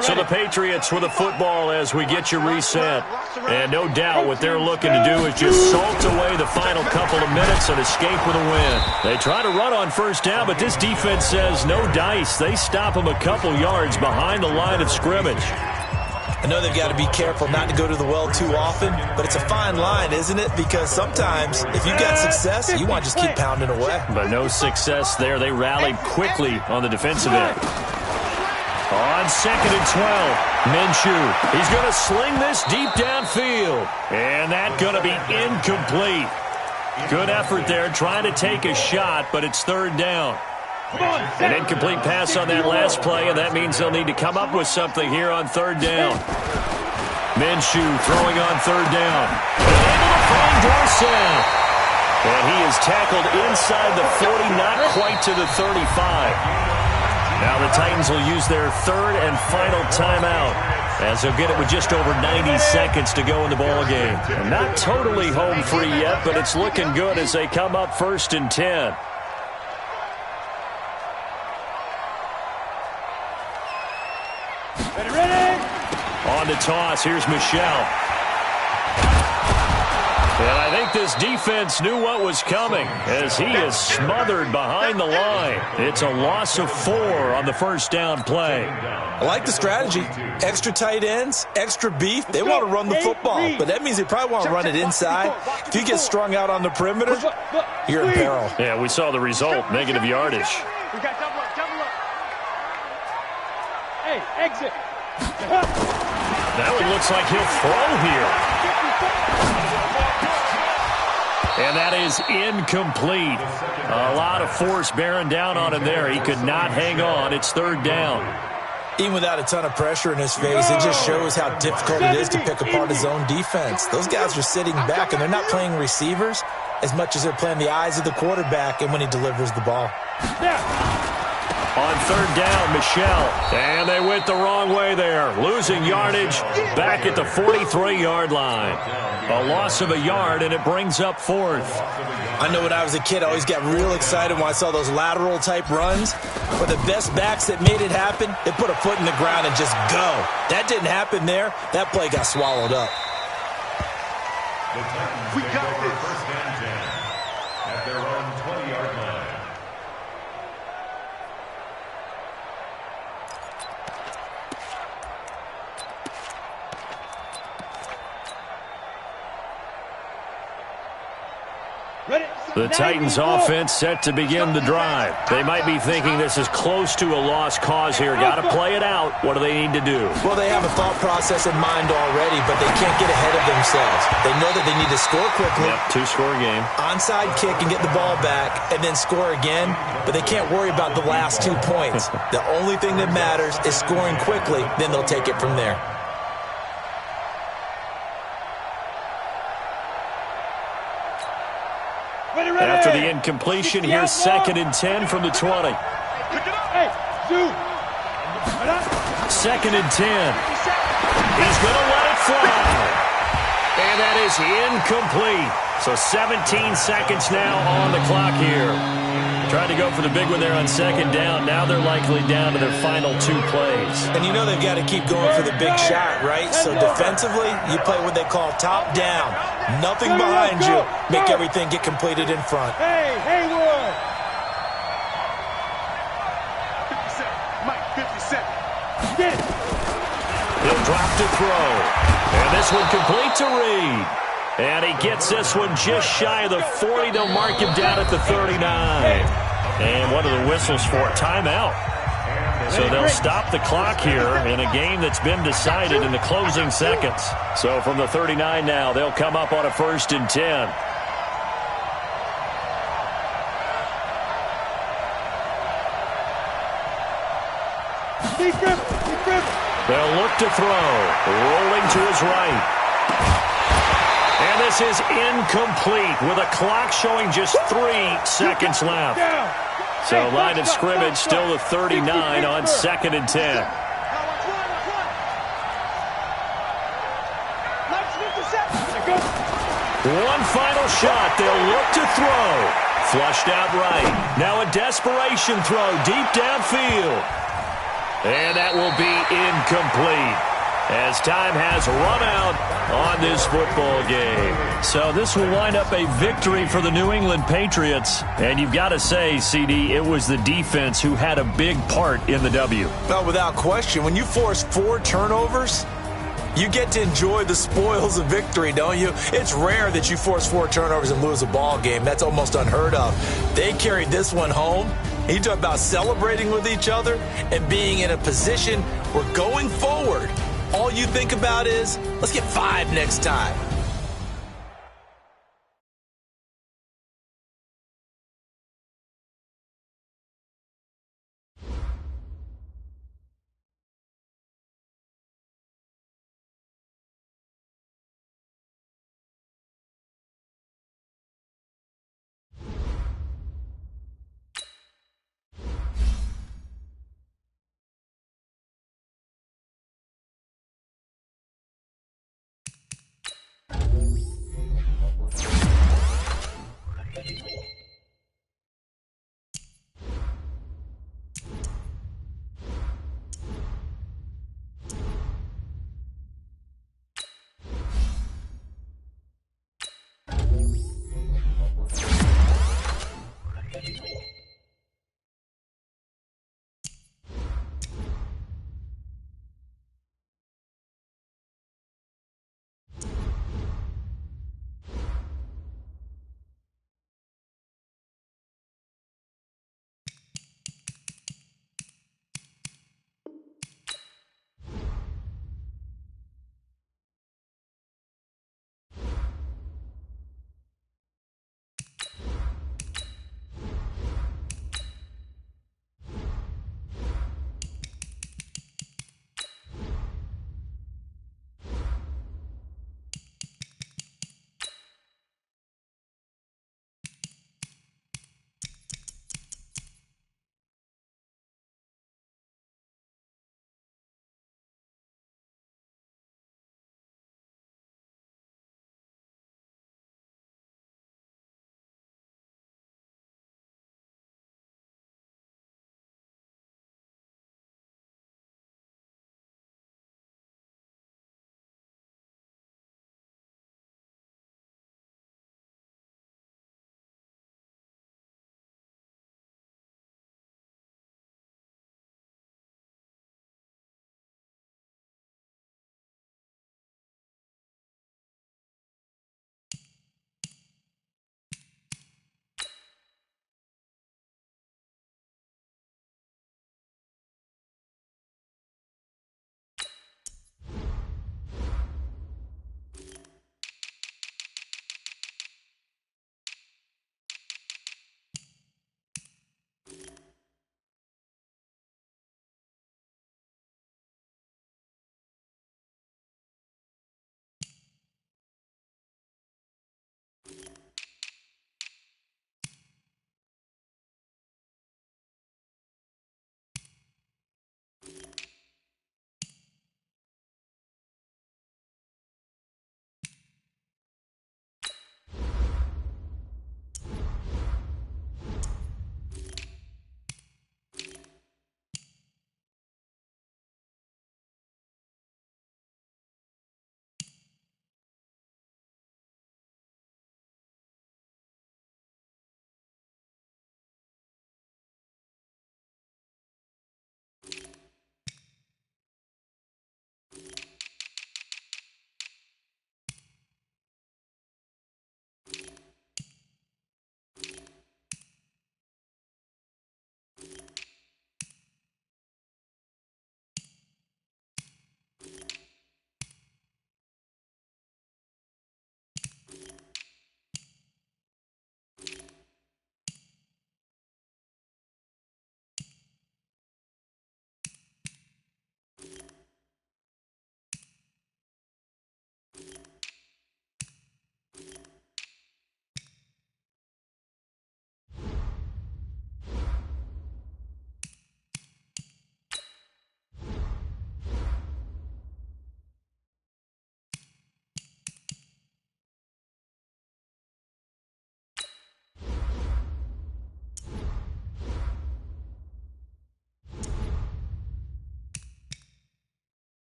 So the Patriots with a football as we get you reset. And no doubt what they're looking to do is just salt away the final couple of minutes and escape with a win. They try to run on first down, but this defense says no dice. They stop them a couple yards behind the line of scrimmage. I know they've got to be careful not to go to the well too often, but it's a fine line, isn't it? Because sometimes if you've got success, you want to just keep pounding away. But no success there. They rallied quickly on the defensive end. On 2nd and 12, Minshew. He's going to sling this deep downfield. And that's going to be incomplete. Good effort there trying to take a shot, but it's 3rd down. An incomplete pass on that last play, and that means they'll need to come up with something here on 3rd down. Minshew throwing on 3rd down. Able to find Dorsett. And he is tackled inside the 40, not quite to the 35. Now the Titans will use their 3rd and final timeout as they'll get it with just over 90 seconds to go in the ball game. And not totally home free yet, but it's looking good as they come up 1st and 10. Ready? On the toss, here's Michelle. And I think this defense knew what was coming as he is smothered behind the line. It's a loss of 4 on the 1st down play. I like the strategy. Extra tight ends, extra beef. They want to run the football, but that means they probably want to run it inside. If you get strung out on the perimeter, you're in peril. Yeah, we saw the result, negative yardage. We got double up. Hey, exit. That one looks like he'll throw here. And that is incomplete. A lot of force bearing down on him there. He could not hang on. It's 3rd down. Even without a ton of pressure in his face, it just shows how difficult it is to pick apart his own defense. Those guys are sitting back, and they're not playing receivers as much as they're playing the eyes of the quarterback and when he delivers the ball. On 3rd down, Michelle. And they went the wrong way there. Losing yardage back at the 43-yard line. A loss of a yard, and it brings up 4th. I know when I was a kid, I always got real excited when I saw those lateral-type runs. But the best backs that made it happen, they put a foot in the ground and just go. That didn't happen there. That play got swallowed up. We got this. 1st and 10 at their own 20-yard line. The Titans offense set to begin the drive. They might be thinking this is close to a lost cause here. Got to play it out. What do they need to do? Well, they have a thought process in mind already, but they can't get ahead of themselves. They know that they need to score quickly. Yep, 2-score game. Onside kick and get the ball back and then score again, but they can't worry about the last 2 points. The only thing that matters is scoring quickly, then they'll take it from there. After the incompletion, here's 2nd and 10 from the 20. Hey, dude. 2nd and 10. He's going to let it fly. And that is incomplete. So 17 seconds now on the clock here. Trying to go for the big one there on 2nd down. Now they're likely down to their final 2 plays. And you know they've got to keep going for the big shot, right? So defensively, you play what they call top down. Nothing behind you. Make everything get completed in front. Hey, Haywood. 57. Mike, 57. Get it. He'll drop to throw. And this one complete to Reed. And he gets this one just shy of the 40. They'll mark him down at the 39. And one of the whistles for a timeout. So they'll stop the clock here in a game that's been decided in the closing seconds. So from the 39 now, they'll come up on a 1st and 10. They'll look to throw. Rolling to his right. And this is incomplete with a clock showing just 3 seconds left. So line of scrimmage still the 39 on 2nd and 10. One final shot. They'll look to throw. Flushed out right. Now a desperation throw deep downfield. And that will be incomplete, as time has run out on this football game. So this will wind up a victory for the New England Patriots. And you've got to say, CD, it was the defense who had a big part in the W. Well, without question, when you force 4 turnovers, you get to enjoy the spoils of victory, don't you? It's rare that you force 4 turnovers and lose a ball game. That's almost unheard of. They carried this one home. You talk about celebrating with each other and being in a position where going forward, all you think about is, let's get 5 next time.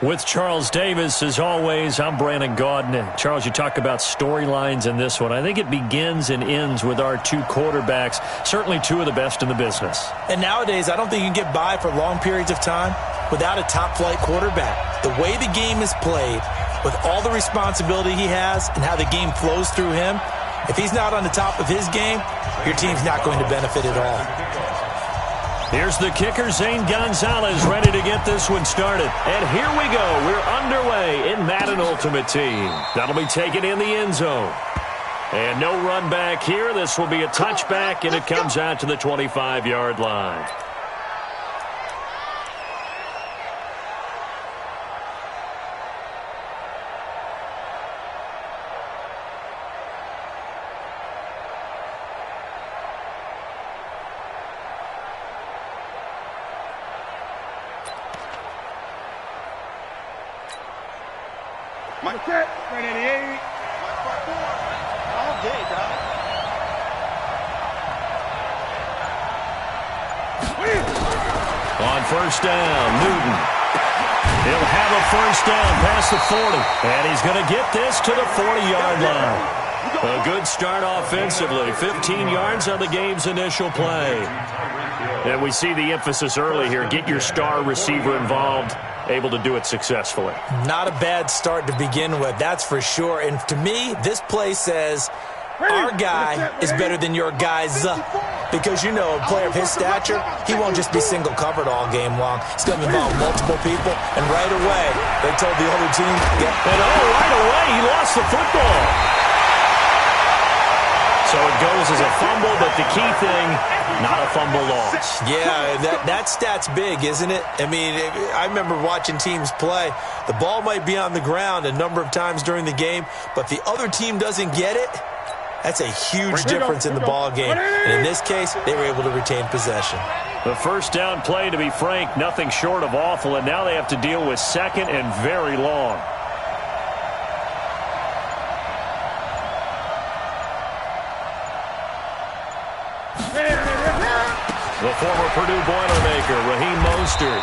With Charles Davis, as always, I'm Brandon Gaudin. Charles, you talk about storylines in this one. I think it begins and ends with our two quarterbacks, certainly two of the best in the business. And nowadays, I don't think you can get by for long periods of time without a top-flight quarterback. The way the game is played, with all the responsibility he has and how the game flows through him, if he's not on the top of his game, your team's not going to benefit at all. Here's the kicker, Zane Gonzalez, ready to get this one started. And here we go. We're underway in Madden Ultimate Team. That'll be taken in the end zone. And no run back here. This will be a touchback, and it comes out to the 25-yard line. Mike set. 388. All day, dog. On first down, Newton. He'll have a first down past the 40. And he's going to get this to the 40-yard line. A good start offensively. 15 yards on the game's initial play. And we see the emphasis early here. Get your star receiver involved. Able to do it successfully. Not a bad start to begin with, that's for sure. And to me, this play says our guy is better than your guy's. Because, you know, a player of his stature, he won't just be single covered all game long. He's going to involve multiple people. And right away, they told the other team, right away, he lost the football. So it goes as a fumble, but the key thing, not a fumble loss. Yeah, that stat's big, isn't it? I mean, I remember watching teams play. The ball might be on the ground a number of times during the game, but if the other team doesn't get it, that's a huge difference in the ball game. And in this case, they were able to retain possession. The first down play, to be frank, nothing short of awful, and now they have to deal with second and very long. The former Purdue Boilermaker, Raheem Mostert.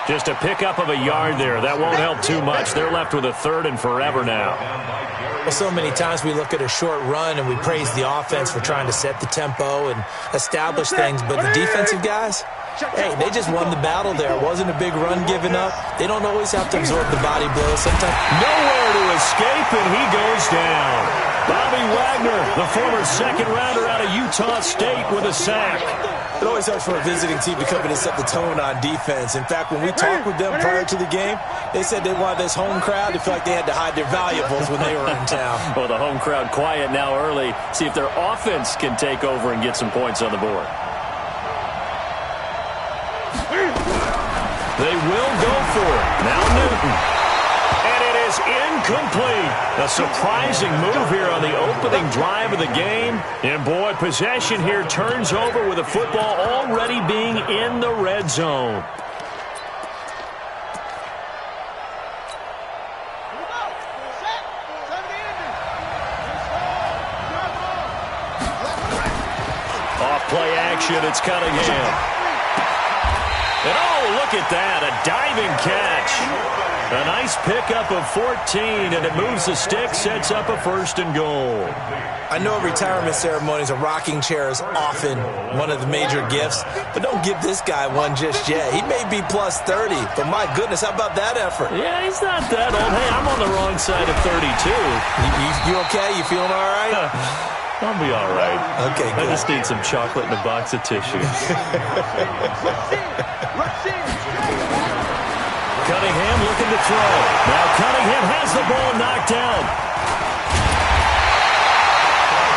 Just a pickup of a yard there. That won't help too much. They're left with a third and forever now. Well, so many times we look at a short run and we praise the offense for trying to set the tempo and establish things. But the defensive guys, hey, they just won the battle there. It wasn't a big run given up. They don't always have to absorb the body blows. Sometimes nowhere to escape, and he goes down. Bobby Wagner, the former second-rounder out of Utah State, with a sack. It always helps for a visiting team to come in and set the tone on defense. In fact, when we talked with them prior to the game, they said they wanted this home crowd to feel like they had to hide their valuables when they were in town. Well, the home crowd quiet now early. See if their offense can take over and get some points on the board. They will go for it. Now Newton. And it is incomplete. A surprising move here on the opening drive of the game. And, boy, possession here turns over with the football already being in the red zone. Off play action, it's Cunningham. And, oh, look at that, a diving catch. A nice pickup of 14, and it moves the stick, sets up a first and goal. I know retirement ceremonies, a rocking chair is often one of the major gifts, but don't give this guy one just yet. He may be plus 30, but my goodness, how about that effort? Yeah, he's not that old. Hey, I'm on the wrong side of 32. You okay? You feeling all right? I'll be all right. Okay, good. I just need some chocolate and a box of tissues. Cunningham looking to throw. Now Cunningham has the ball knocked down.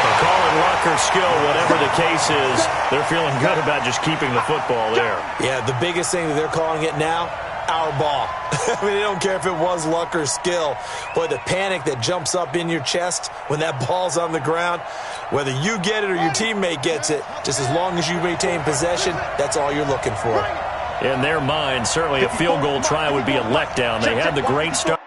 They'll call it luck or skill, whatever the case is. They're feeling good about just keeping the football there. Yeah, the biggest thing that they're calling it now, our ball. I mean, they don't care if it was luck or skill. Boy, the panic that jumps up in your chest when that ball's on the ground, whether you get it or your teammate gets it, just as long as you retain possession, that's all you're looking for. In their mind, certainly a field goal try would be a letdown. They had the great start.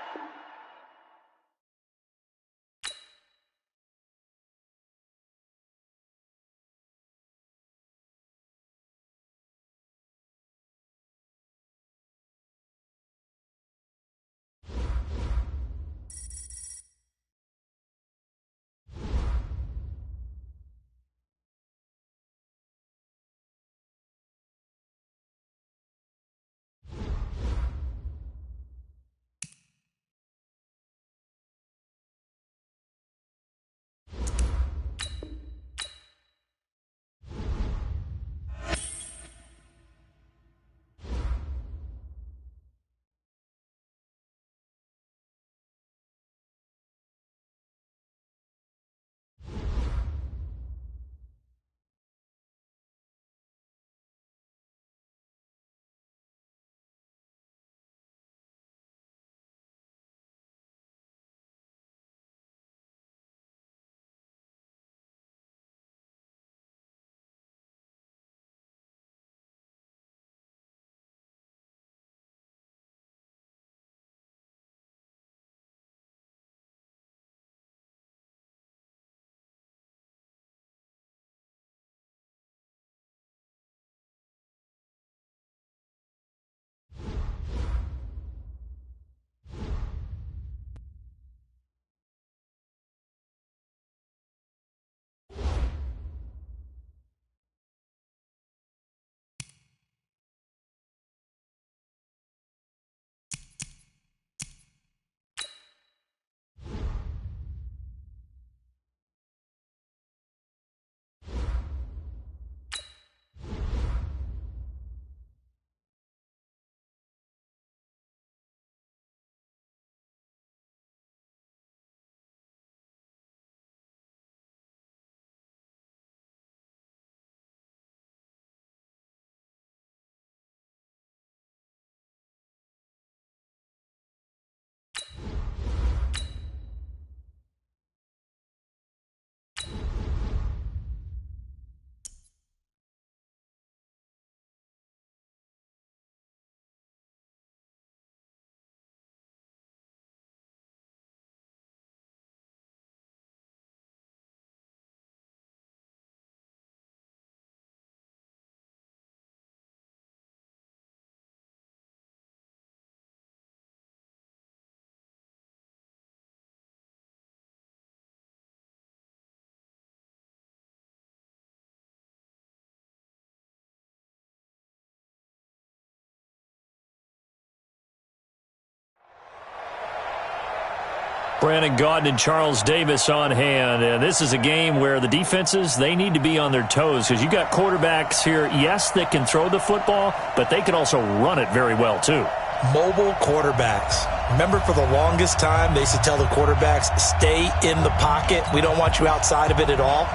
Brandon Gaudin and Charles Davis on hand. And this is a game where the defenses, they need to be on their toes because you got quarterbacks here, yes, that can throw the football, but they can also run it very well too. Mobile quarterbacks. Remember, for the longest time, they used to tell the quarterbacks, stay in the pocket. We don't want you outside of it at all.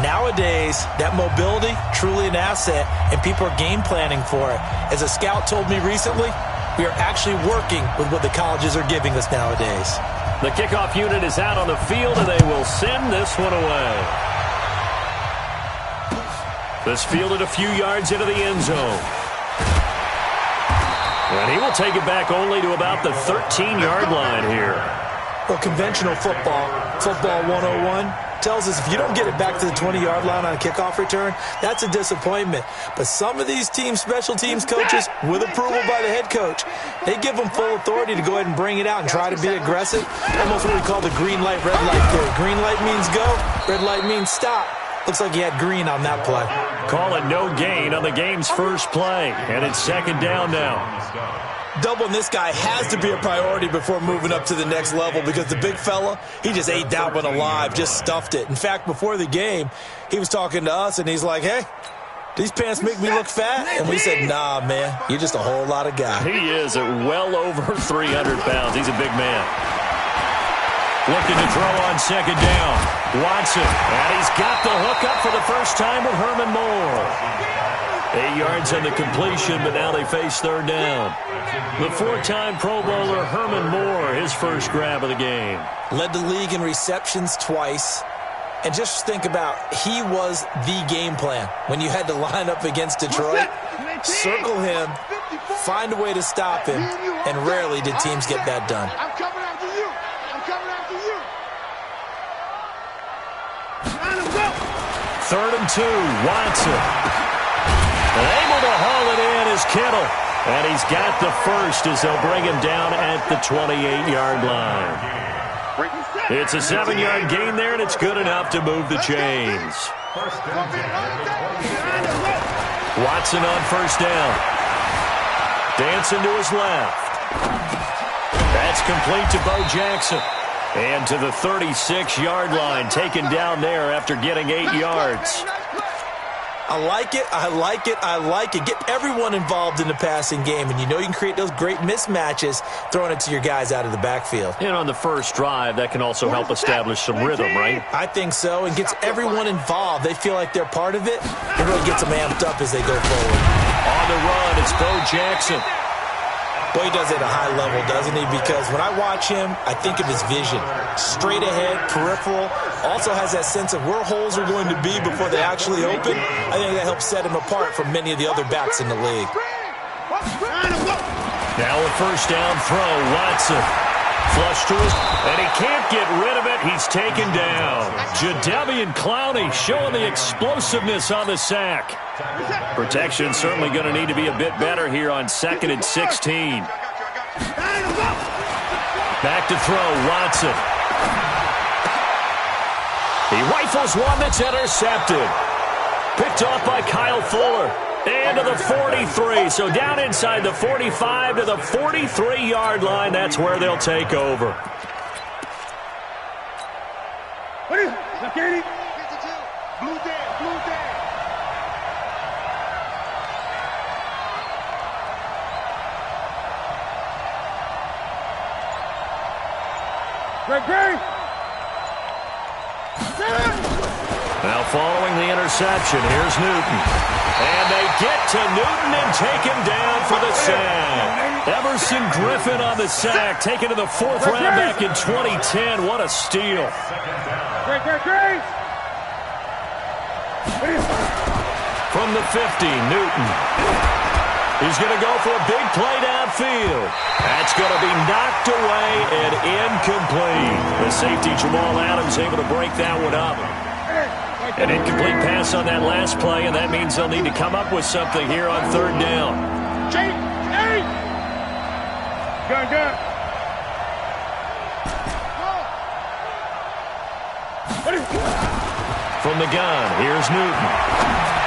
Nowadays, that mobility, truly an asset, and people are game planning for it. As a scout told me recently, we are actually working with what the colleges are giving us nowadays. The kickoff unit is out on the field, and they will send this one away. This fielded a few yards into the end zone. And he will take it back only to about the 13-yard line here. Well, conventional football 101, tells us if you don't get it back to the 20-yard line on a kickoff return, that's a disappointment. But some of these teams, special teams coaches, with approval by the head coach, they give them full authority to go ahead and bring it out and try to be aggressive. Almost what we call the green light, red light theory. Green light means go, red light means stop. Looks like he had green on that play. Call it no gain on the game's first play, and it's second down now. Doubling this guy has to be a priority before moving up to the next level because the big fella, he just ate that one alive, just stuffed it. In fact, before the game, he was talking to us, and he's like, hey, these pants make me look fat? And we said, nah, man, you're just a whole lot of guy. He is at well over 300 pounds. He's a big man. Looking to throw on second down. Watson, and he's got the hook up for the first time with Herman Moore. 8 yards on the completion, but now they face third down. The four-time Pro Bowler Herman Moore, his first grab of the game. Led the league in receptions twice. And just think about, he was the game plan. When you had to line up against Detroit, circle him, find a way to stop him, and rarely did teams get that done. I'm coming after you. I'm coming after you. Third and 2, Watson. And able to haul it in is Kittle. And he's got the first as they'll bring him down at the 28-yard line. It's a 7-yard gain there, and it's good enough to move the chains. Watson on first down. Dancing to his left. That's complete to Bo Jackson. And to the 36-yard line, taken down there after getting 8 yards. I like it, I like it, I like it. Get everyone involved in the passing game, and you know you can create those great mismatches throwing it to your guys out of the backfield. And on the first drive, that can also help establish some rhythm, right? I think so, and gets everyone involved. They feel like they're part of it. It really gets them amped up as they go forward. On the run, it's Bo Jackson. Boy, he does it at a high level, doesn't he? Because when I watch him, I think of his vision. Straight ahead, peripheral. Also has that sense of where holes are going to be before they actually open. I think that helps set him apart from many of the other backs in the league. Now a first down throw, Watson. Flush to his, and he can't get rid of it. He's taken down. Jadeveon Clowney showing the explosiveness on the sack. Protection certainly going to need to be a bit better here on 2nd and 16. Back to throw, Watson. He rifles one that's intercepted. Picked off by Kyle Fuller. And to the 43. So down inside the 45 to the 43-yard line. That's where they'll take over. What is it? Security? Blue Dan, blue Dan. Great. Now following the interception, here's Newton. And they get to Newton and take him down for the sack. Everson Griffin on the sack, taken to the 4th round back in 2010. What a steal. Great. From the 50, Newton. He's going to go for a big play downfield. That's going to be knocked away and incomplete. The safety, Jamal Adams, able to break that one up. An incomplete pass on that last play, and that means they'll need to come up with something here on third down. Gun. From the gun, here's Newton.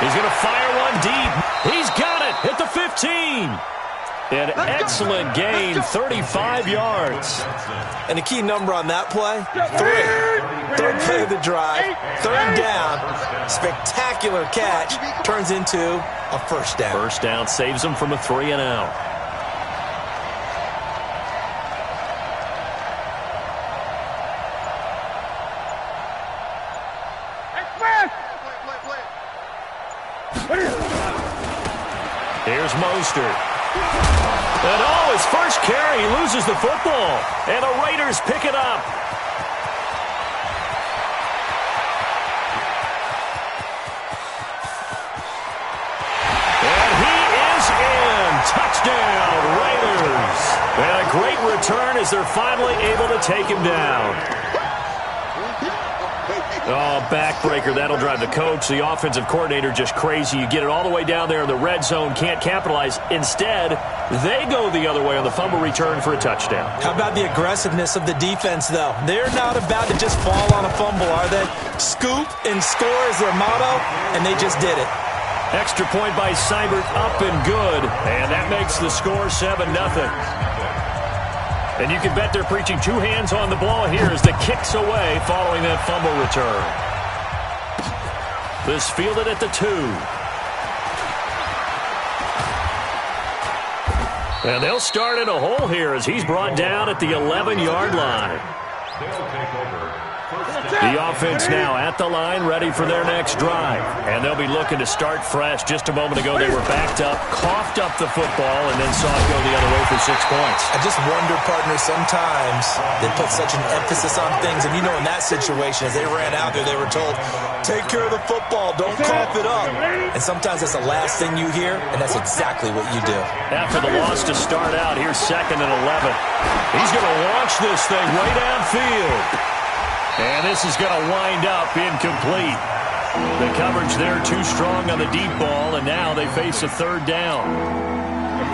He's going to fire one deep. He's got it at the 15. An excellent gain, 35 yards. And a key number on that play, 3. Third play of the drive, third down, spectacular catch, turns into a first down. First down saves them from a 3-and-out. Here's Mostert. And his first carry, he loses the football. And the Raiders pick it up. And he is in. Touchdown, Raiders. And a great return as they're finally able to take him down. Oh, backbreaker. That'll drive the coach, the offensive coordinator, just crazy. You get it all the way down there in the red zone, can't capitalize. Instead, they go the other way on the fumble return for a touchdown. How about the aggressiveness of the defense, though? They're not about to just fall on a fumble, are they? Scoop and score is their motto, and they just did it. Extra point by Seibert, up and good. And that makes the score 7-0. And you can bet they're preaching two hands on the ball here as the kick's away following that fumble return. This fielded at the 2. And they'll start in a hole here as he's brought down at the 11-yard line. They'll take over. The offense now at the line, ready for their next drive. And they'll be looking to start fresh. Just a moment ago, they were backed up, coughed up the football, and then saw it go the other way for 6 points. I just wonder, partner, sometimes they put such an emphasis on things. And, you know, in that situation, as they ran out there, they were told, take care of the football, don't cough it up. And sometimes that's the last thing you hear, and that's exactly what you do. After the loss to start out, here's 2nd and 11. He's going to launch this thing way downfield. And this is going to wind up incomplete. The coverage there too strong on the deep ball, and now they face a 3rd down.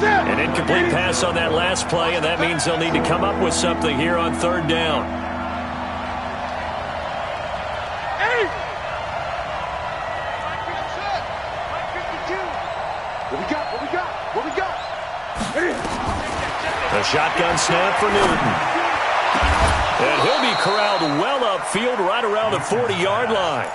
An incomplete pass on that last play, and that means they'll need to come up with something here on 3rd down. What we got? A shotgun snap for Newton. And he'll be corralled well upfield right around the 40-yard line.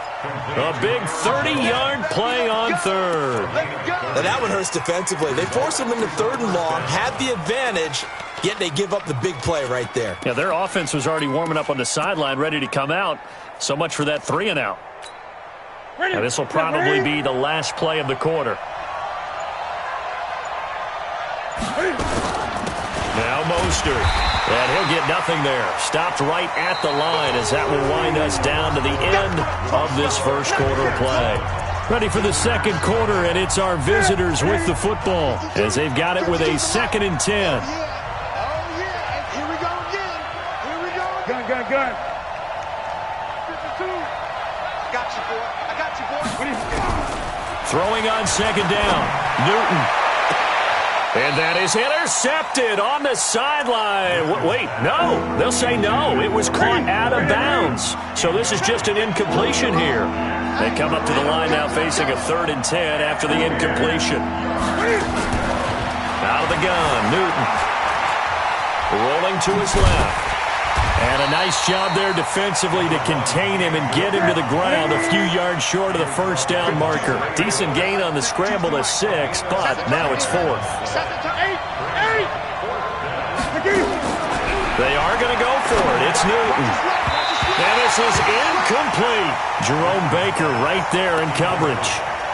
A big 30-yard play on 3rd. Now that one hurts defensively. They forced him into 3rd and long, had the advantage, yet they give up the big play right there. Yeah, their offense was already warming up on the sideline, ready to come out. So much for that 3-and-out. Now this will probably be the last play of the quarter. Now Mostert. And he'll get nothing there. Stopped right at the line as that will wind us down to the end of this first quarter of play. Ready for the second quarter, and it's our visitors with the football as they've got it with a 2nd and 10. Oh, yeah. And here we go again. Here we go again. Gun. I got you, boy. Throwing on 2nd down. Newton. And that is intercepted on the sideline. Wait, no. They'll say no. It was caught out of bounds. So this is just an incompletion here. They come up to the line now facing a 3rd and 10 after the incompletion. Out of the gun, Newton. Rolling to his left. And a nice job there defensively to contain him and get him to the ground a few yards short of the first down marker. Decent gain on the scramble to 6, but now it's 4th. They are going to go for it. It's Newton. And this is incomplete. Jerome Baker right there in coverage.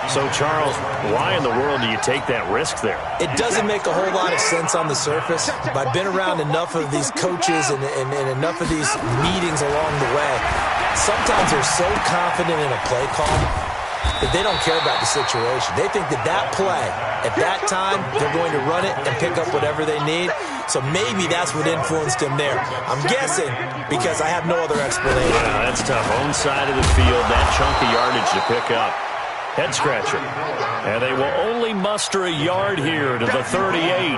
So, Charles, why in the world do you take that risk there? It doesn't make a whole lot of sense on the surface, but I've been around enough of these coaches and enough of these meetings along the way. Sometimes they're so confident in a play call that they don't care about the situation. They think that play, at that time, they're going to run it and pick up whatever they need. So maybe that's what influenced him there. I'm guessing because I have no other explanation. Yeah, that's tough. Own side of the field, that chunk of yardage to pick up. Head scratcher. And they will only muster a yard here to the 38.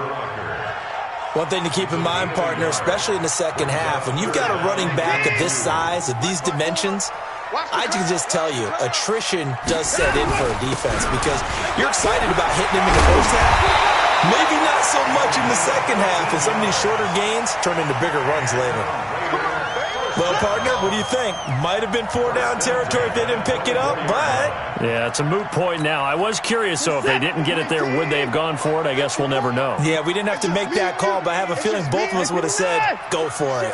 One thing to keep in mind, partner, especially in the second half, when you've got a running back of this size, of these dimensions, I can just tell you, attrition does set in for a defense because you're excited about hitting him in the first half. Maybe not so much in the second half, and some of these shorter gains turn into bigger runs later. Well, partner, what do you think? Might have been 4-down territory if they didn't pick it up, but... Yeah, it's a moot point now. I was curious, so if they didn't get it there, would they have gone for it? I guess we'll never know. Yeah, we didn't have to make that call, but I have a feeling both of us would have said, go for it.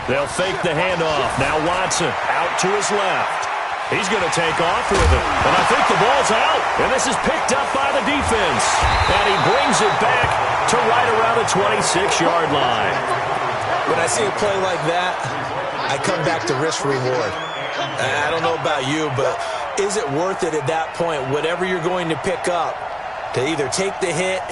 They'll fake the handoff. Now Watson out to his left. He's going to take off with it. And I think the ball's out. And this is picked up by the defense. And he brings it back to right around the 26-yard line. When I see a play like that, I come back to risk-reward. I don't know about you, but is it worth it at that point, whatever you're going to pick up, to either take the hit,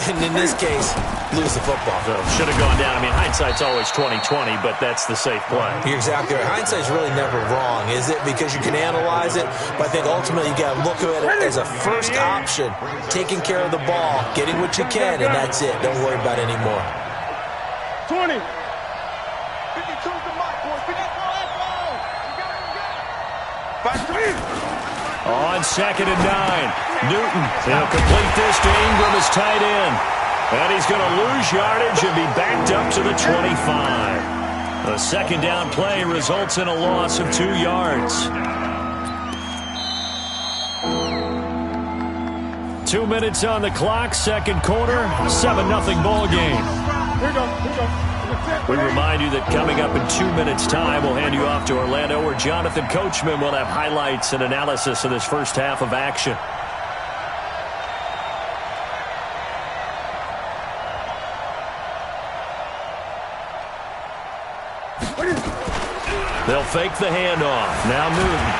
and in this case, lose the football? So should have gone down. I mean, hindsight's always 20/20, but that's the safe play. You're exactly right. Hindsight's really never wrong, is it? Because you can analyze it, but I think ultimately you got to look at it as a first option, taking care of the ball, getting what you can, and that's it. Don't worry about it anymore. 20. 52 to my boys. 54, let's go. On 2nd and 9, Newton. He'll complete this to Ingram as tight end. And he's going to lose yardage and be backed up to the 25. A second down play results in a loss of 2 yards. 2 minutes on the clock, second quarter, 7-0 ball game. Here we go. We remind you that coming up in 2 minutes' time, we'll hand you off to Orlando, where Jonathan Coachman will have highlights and analysis of this first half of action. They'll fake the handoff. Now Newton.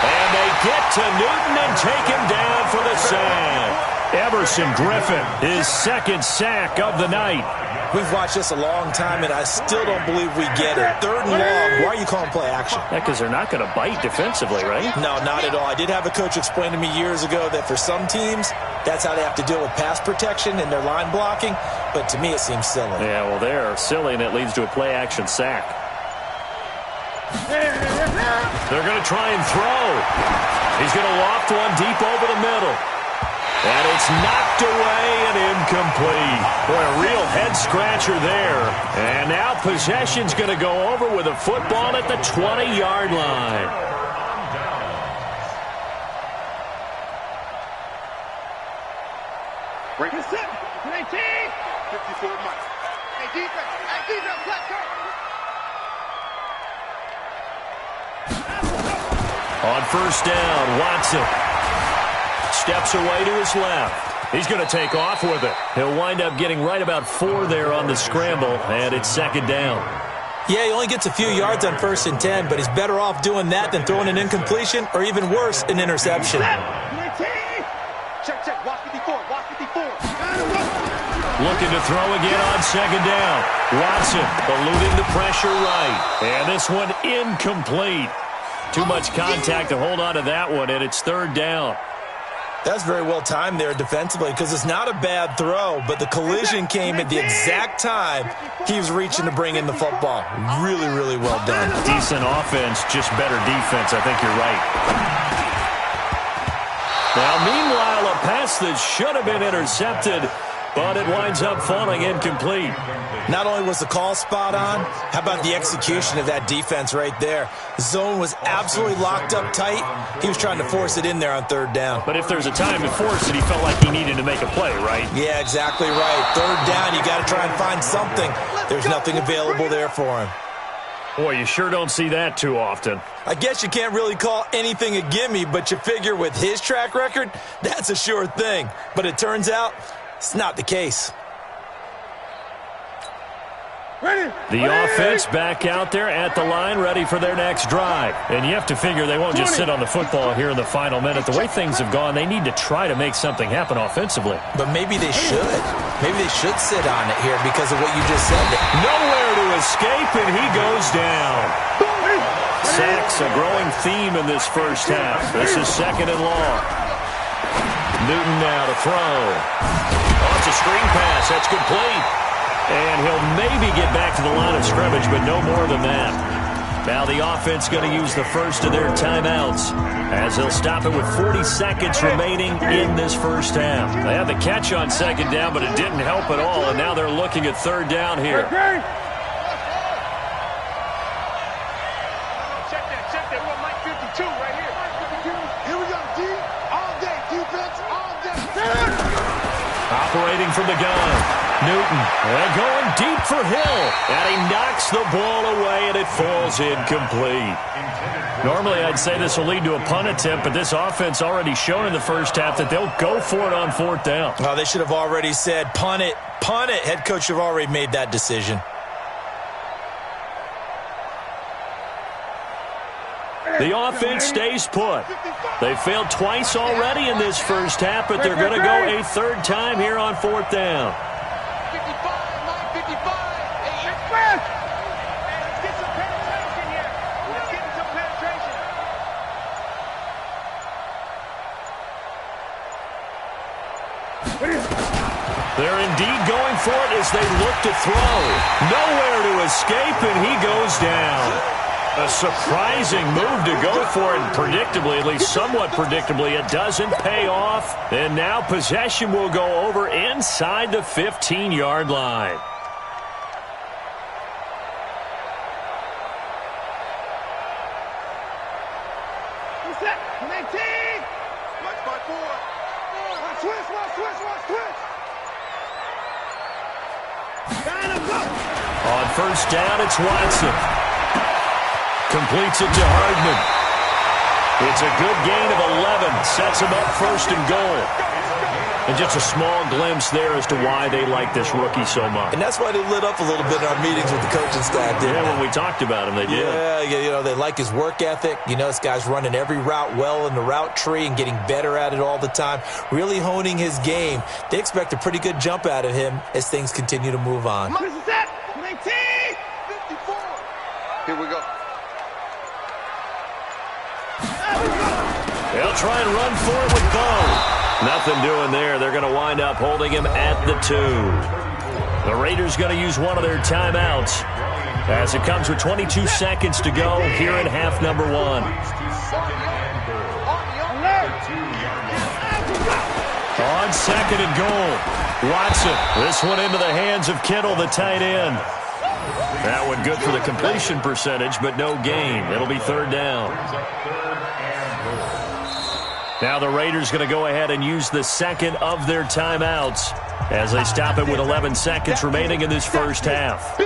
And they get to Newton and take him down for the sack. Everson Griffin, his second sack of the night. We've watched this a long time, and I still don't believe we get it. 3rd and long, why are you calling play action? Yeah, because they're not going to bite defensively, right? No, not at all. I did have a coach explain to me years ago that for some teams, that's how they have to deal with pass protection and their line blocking, but to me it seems silly. Yeah, well, they're silly, and it leads to a play action sack. They're going to try and throw. He's going to loft one deep over the middle. And it's knocked away and incomplete. Boy, a real head-scratcher there. And now possession's going to go over with a football at the 20-yard line. Break it. 19. 54 Mike. Hey, defense. Hey, defense. Let's go. On first down, Watson steps away to his left. He's going to take off with it. He'll wind up getting right about 4 there on the scramble, and it's 2nd down. Yeah, he only gets a few yards on 1st and 10, but he's better off doing that than throwing an incompletion or even worse, an interception. Check. Watch 54. Watch 54. Looking to throw again on 2nd down. Watson eluding the pressure right. And this one incomplete. Too much contact to hold on to that one, and it's 3rd down. That's very well timed there defensively, because it's not a bad throw, but the collision came at the exact time he was reaching to bring in the football. Really, really well done. Decent offense, just better defense. I think you're right. Now, meanwhile, a pass that should have been intercepted, but it winds up falling incomplete. Not only was the call spot on, how about the execution of that defense right there? The zone was absolutely locked up tight. He was trying to force it in there on 3rd down. But if there's a time to force it, he felt like he needed to make a play, right? Yeah, exactly right. 3rd down, you got to try and find something. There's nothing available there for him. Boy, you sure don't see that too often. I guess you can't really call anything a gimme, but you figure with his track record, that's a sure thing. But it turns out it's not the case. The offense back out there at the line, ready for their next drive. And you have to figure they won't just sit on the football here in the final minute. The way things have gone, they need to try to make something happen offensively. But maybe they should. Maybe they should sit on it here because of what you just said. Nowhere to escape, and he goes down. Sacks, a growing theme in this first half. This is 2nd and long. Newton now to throw. Oh, it's a screen pass. That's complete. And he'll maybe get back to the line of scrimmage, but no more than that. Now the offense going to use the first of their timeouts as they'll stop it with 40 seconds remaining in this first half. They had the catch on second down, but it didn't help at all, and now they're looking at third down here. Check that. We want Mike 52 right here. Here we go, D. All day, defense, all day. Operating from the gun. Newton, and going deep for Hill, and he knocks the ball away, and it falls incomplete. Normally, I'd say this will lead to a punt attempt, but this offense already shown in the first half that they'll go for it on fourth down. Oh, they should have already said, punt it, punt it. Head coach should have already made that decision. The offense stays put. They failed twice already in this first half, but they're going to go a third time here on fourth down. 55, Mike 55. Hey, let's get some penetration here. Let's get some penetration. They're indeed going for it as they look to throw. Nowhere to escape, and he goes down. A surprising move to go for it, and predictably, at least somewhat predictably, it doesn't pay off. And now possession will go over inside the 15-yard line. What's that? 19. Watch my boy. Watch twist. Down and go. On first down, it's Watson. Completes it to Hardman. It's a good gain of 11. Sets him up first and goal. And just a small glimpse there as to why they like this rookie so much. And that's why they lit up a little bit in our meetings with the coaching staff, didn't they? When we talked about him, they did. Yeah, you know, they like his work ethic. You know, this guy's running every route well in the route tree and getting better at it all the time, really honing his game. They expect a pretty good jump out of him as things continue to move on. What is that? 19. 54. Here we go. They'll try and run for it with Bo. Nothing doing there. They're going to wind up holding him at the 2. The Raiders going to use one of their timeouts as it comes with 22 seconds to go here in half number 1. On second and goal, Watson. This one into the hands of Kittle, the tight end. That one good for the completion percentage, but no gain. It'll be third down. Now the Raiders going to go ahead and use the second of their timeouts as they stop it with 11 seconds remaining in this first half.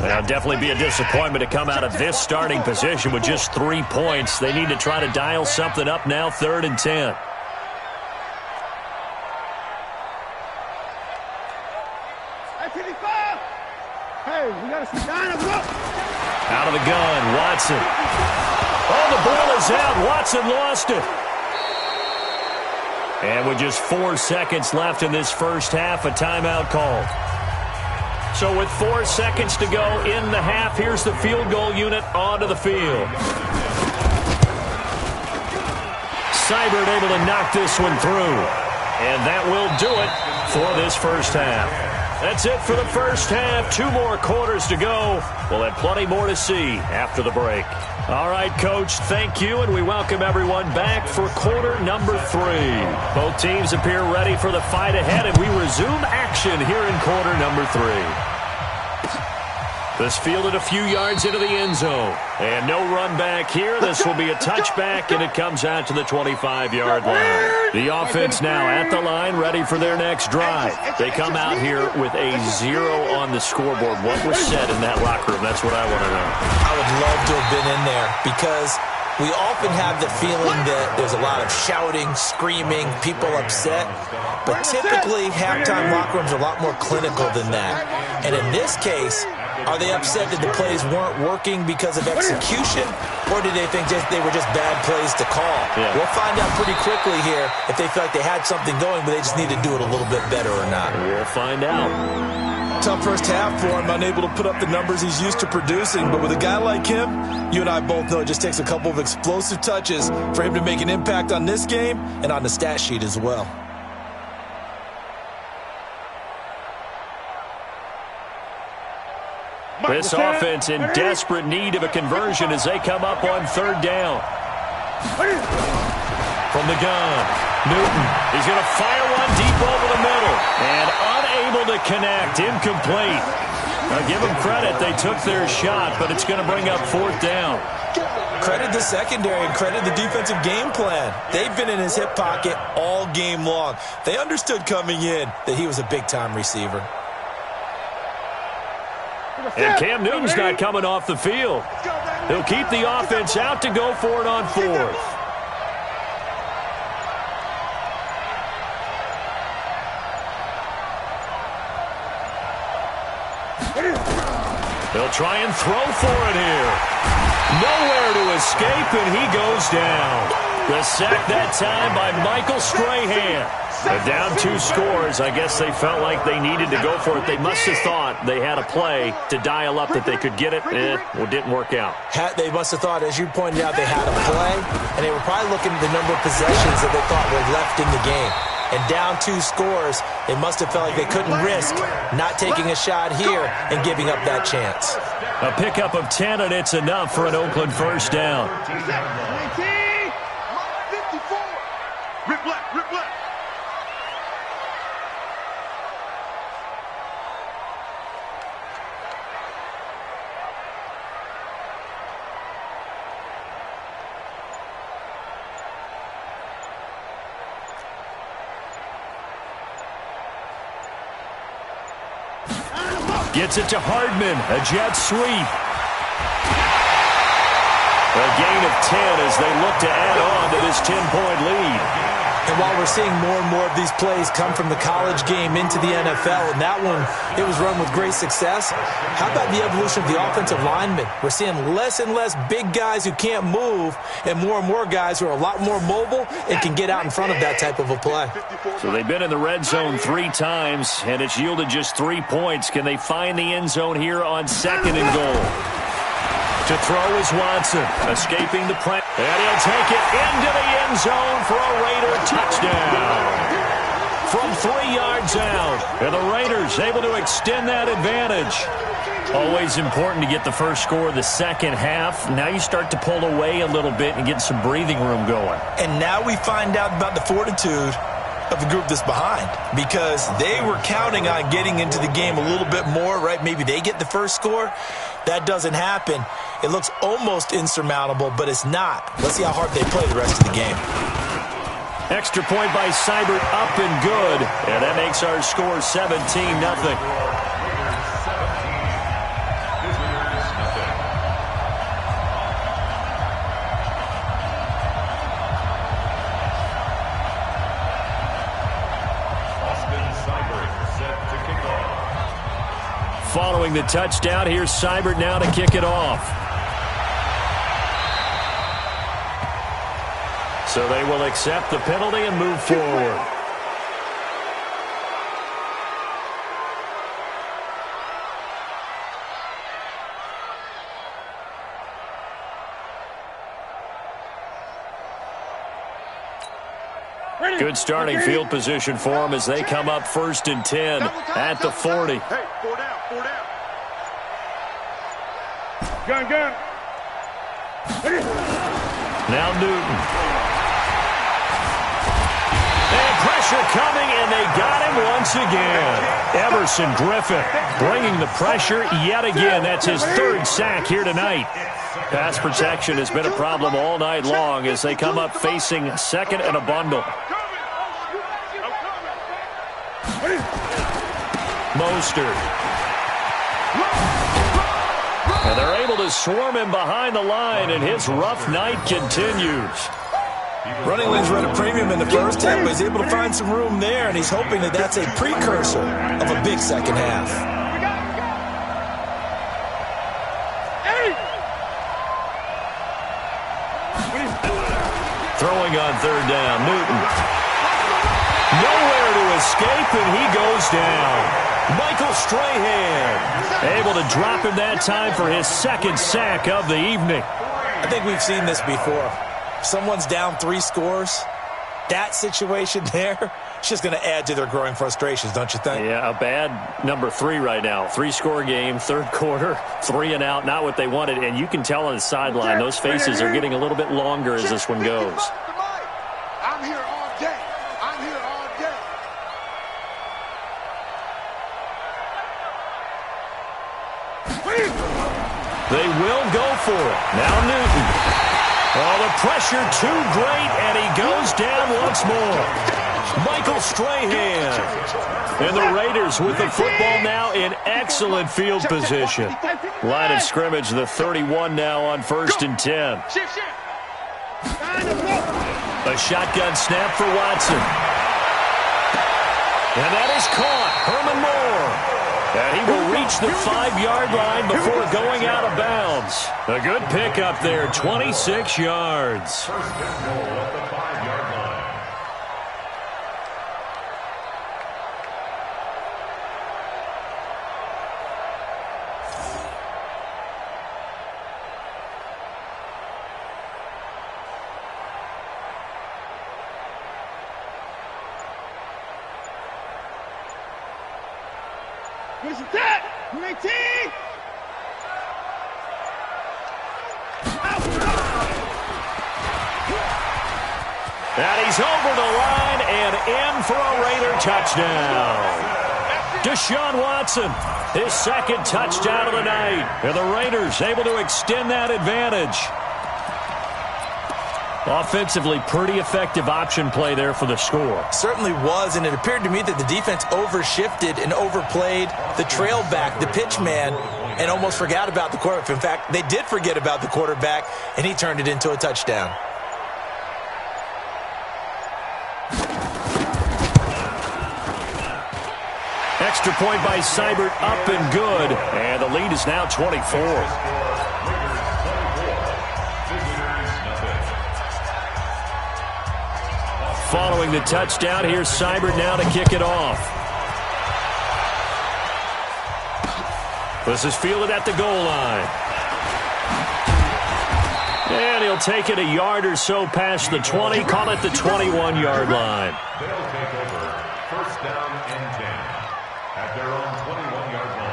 Now, definitely be a disappointment to come out of this starting position with just 3 points. They need to try to dial something up now, 3rd and 10. Out of the gun, Watson. Oh, the ball is out. Watson lost it. And with just 4 seconds left in this first half, a timeout called. So with 4 seconds to go in the half, here's the field goal unit onto the field. Seibert able to knock this one through. And that will do it for this first half. That's it for the first half. 2 more quarters to go. We'll have plenty more to see after the break. All right, Coach, thank you, and we welcome everyone back for quarter number 3. Both teams appear ready for the fight ahead, and we resume action here in quarter number 3. This fielded a few yards into the end zone. And no run back here. This will be a touchback, and it comes out to the 25-yard line. The offense now at the line, ready for their next drive. They come out here with a 0 on the scoreboard. What was said in that locker room? That's what I want to know. I would love to have been in there because we often have the feeling that there's a lot of shouting, screaming, people upset. But typically, halftime locker rooms are a lot more clinical than that. And in this case, are they upset that the plays weren't working because of execution, or did they think they were just bad plays to call? Yeah. We'll find out pretty quickly here if they feel like they had something going, but they just need to do it a little bit better or not. We'll find out. Tough first half for him, unable to put up the numbers he's used to producing. But with a guy like him, you and I both know it just takes a couple of explosive touches for him to make an impact on this game and on the stat sheet as well. This offense in desperate need of a conversion as they come up on third down. From the gun, Newton. He's going to fire one deep over the middle. And unable to connect. Incomplete. Now give them credit. They took their shot, but it's going to bring up fourth down. Credit the secondary and credit the defensive game plan. They've been in his hip pocket all game long. They understood coming in that he was a big-time receiver. And Cam Newton's not coming off the field. He'll keep the offense out to go for it on fourth. They'll try and throw for it here. Nowhere to escape, and he goes down. The sack that time by Michael Strahan. Down 2 scores. I guess they felt like they needed to go for it. They must have thought they had a play to dial up that they could get it. Well, it didn't work out. They must have thought, as you pointed out, they had a play, and they were probably looking at the number of possessions that they thought were left in the game. And down 2 scores, they must have felt like they couldn't risk not taking a shot here and giving up that chance. A pickup of 10, and it's enough for an Oakland first down. 19, 54. Rip left, rip left. Gets it to Hardman, a jet sweep. A gain of 10 as they look to add on to this 10-point lead. And while we're seeing more and more of these plays come from the college game into the NFL, and that one, it was run with great success, how about the evolution of the offensive linemen? We're seeing less and less big guys who can't move and more guys who are a lot more mobile and can get out in front of that type of a play. So they've been in the red zone 3 times, and it's yielded just 3 points. Can they find the end zone here on 2nd and goal? To throw is Watson, escaping the pressure. And he'll take it into the end zone for a Raider touchdown. From 3 yards out. And the Raiders able to extend that advantage. Always important to get the first score of the second half. Now you start to pull away a little bit and get some breathing room going. And now we find out about the fortitude of the group that's behind, because they were counting on getting into the game a little bit more, right? Maybe they get the first score. That doesn't happen. It looks almost insurmountable, but it's not. Let's see how hard they play the rest of the game. Extra point by Seibert, up and good. And that makes our score 17-0. Following the touchdown, here's Seibert now to kick it off. So they will accept the penalty and move forward. Good starting field position for them as they come up 1st and 10 at the 40. Hey, 4 down, 4 down. Gun. Now Newton. And pressure coming, and they got him once again. Everson Griffin bringing the pressure yet again. That's his 3rd sack here tonight. Pass protection has been a problem all night long as they come up facing 2nd and a bundle. Mostert. And they're able to swarm him behind the line, and his rough night continues. Running lanes were at a premium in the first half, but he's able to find some room there, and he's hoping that that's a precursor of a big second half. Throwing on 3rd down, Newton. Nowhere to escape, and he goes down. Michael Strahan able to drop him that time for his second sack of the evening. I think we've seen this before. Someone's down 3 scores. That situation there, it's just going to add to their growing frustrations, don't you think? Yeah, a bad number 3 right now. 3-score game, third quarter, 3 and out, not what they wanted. And you can tell on the sideline, those faces are getting a little bit longer as this one goes. I'm here all day. I'm here all day. They will go for it. Now Newton. Oh, the pressure too great, and he goes down once more. Michael Strahan. And the Raiders with the football now in excellent field position. Line of scrimmage, the 31 now on 1st and 10. A shotgun snap for Watson. And that is caught. Herman Moore. And he will reach the 5-yard line before going out of bounds. A good pickup there, 26 yards. First and goal at the 5-yard line. Where's the tap? 19! And he's over the line and in for a Raider touchdown. Deshaun Watson, his second touchdown of the night. And the Raiders able to extend that advantage. Offensively, pretty effective option play there for the score. Certainly was, and it appeared to me that the defense overshifted and overplayed the trail back, the pitch man, and almost forgot about the quarterback. In fact, they did forget about the quarterback, and he turned it into a touchdown. Extra point by Seibert, up and good. And the lead is now 24. Following the touchdown, here's Seibert now to kick it off. This is fielded at the goal line. And he'll take it a yard or so past the 20, call it the 21-yard line. They'll take over. First down and 10 at their own 21-yard line.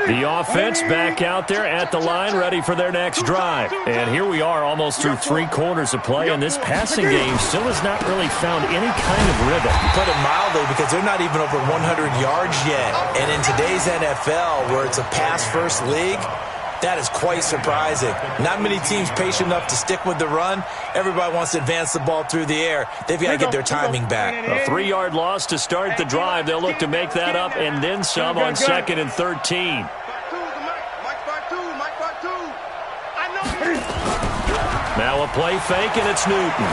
The offense back out there at the line, ready for their next drive. And here we are almost through 3 quarters of play, and this passing game still has not really found any kind of rhythm. Put it mildly, because they're not even over 100 yards yet. And in today's NFL, where it's a pass-first league, that is quite surprising. Not many teams patient enough to stick with the run. Everybody wants to advance the ball through the air. They've got to get their timing back. A 3-yard loss to start the drive. They'll look to make that up and then some on 2nd and 13. Now a play fake, and it's Newton.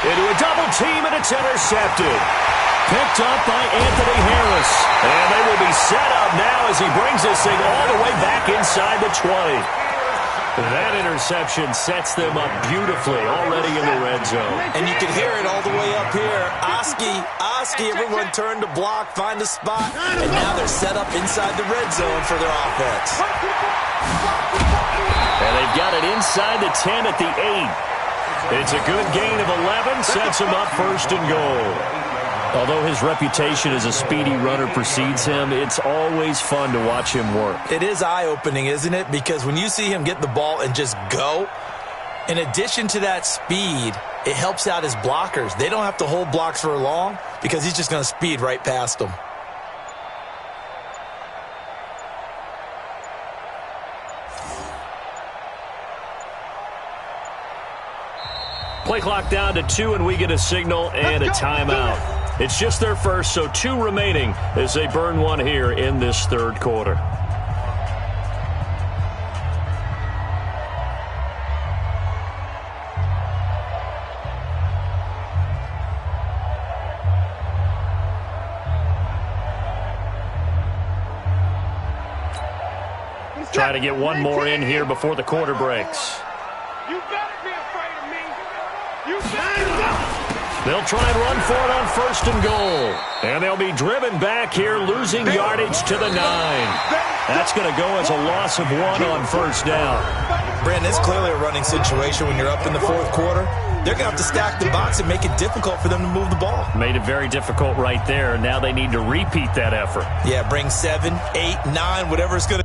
Into a double team, and it's intercepted. Picked up by Anthony Harris. And they will be set up now as he brings this thing all the way back inside the 20. That interception sets them up beautifully already in the red zone. And you can hear it all the way up here. Oski, everyone turned to block, find a spot, and now they're set up inside the red zone for their offense. And they've got it inside the 10 at the 8. It's a good gain of 11, sets him up 1st and goal. Although his reputation as a speedy runner precedes him, it's always fun to watch him work. It is eye-opening, isn't it? Because when you see him get the ball and just go, in addition to that speed, it helps out his blockers. They don't have to hold blocks for long because he's just going to speed right past them. Play clock down to 2, and we get a signal and a timeout. It's just their first, so 2 remaining as they burn one here in this 3rd quarter. Try to get one more in here before the quarter breaks. You better be afraid of me. You better go. They'll try and run for it on 1st and goal. And they'll be driven back here, losing yardage to the 9. That's going to go as a loss of 1 on 1st down. Brandon, it's clearly a running situation when you're up in the 4th quarter. They're going to have to stack the box and make it difficult for them to move the ball. Made it very difficult right there. Now they need to repeat that effort. Yeah, bring 7, 8, 9, whatever it's going to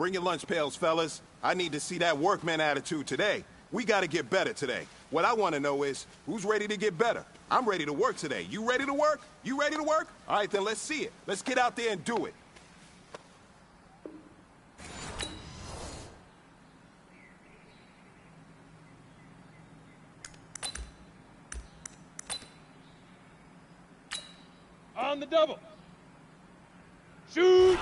Bring your lunch pails, fellas. I need to see that workman attitude today. We gotta get better today. What I wanna know is, who's ready to get better? I'm ready to work today. You ready to work? You ready to work? All right, then let's see it. Let's get out there and do it. On the double. Shoot!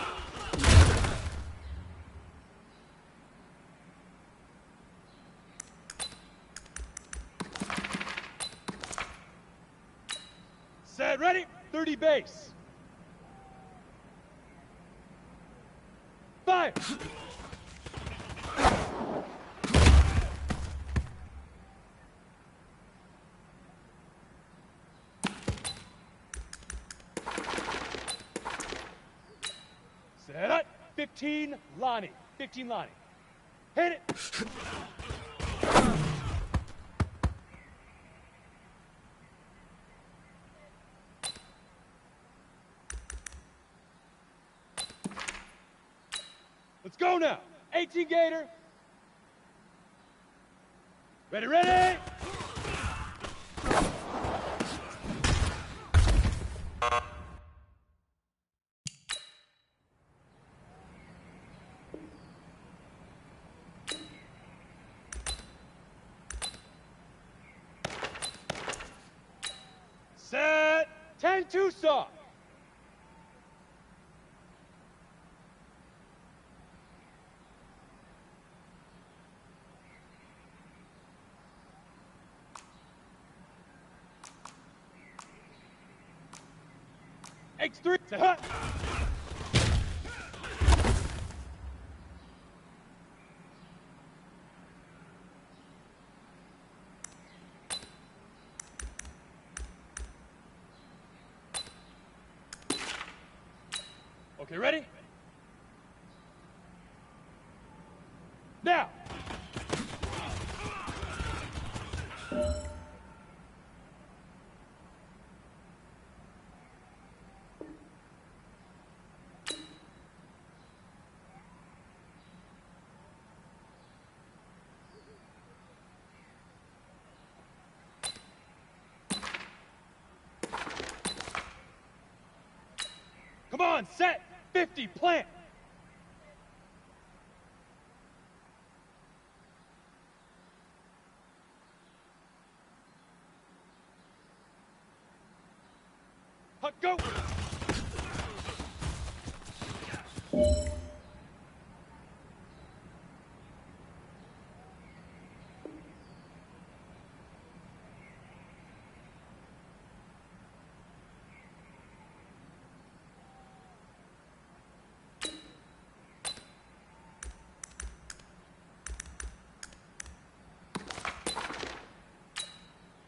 Set, ready? 30 base. Fire! Set up. 15 Lonnie. 15 Lonnie. Hit it. Let's go now. 18 Gator. Ready, ready. Set. 10-2 soft. X3. Set hut. Okay, ready? Now. Come on, set. 50, plant. Hut, go.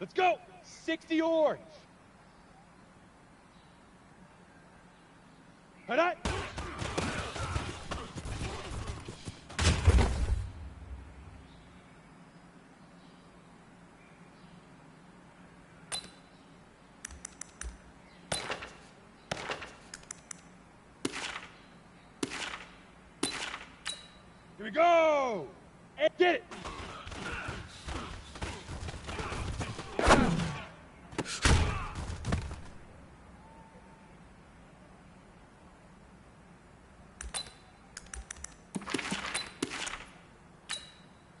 Let's go. 60 orange. Hut, hut. Here we go. And get it.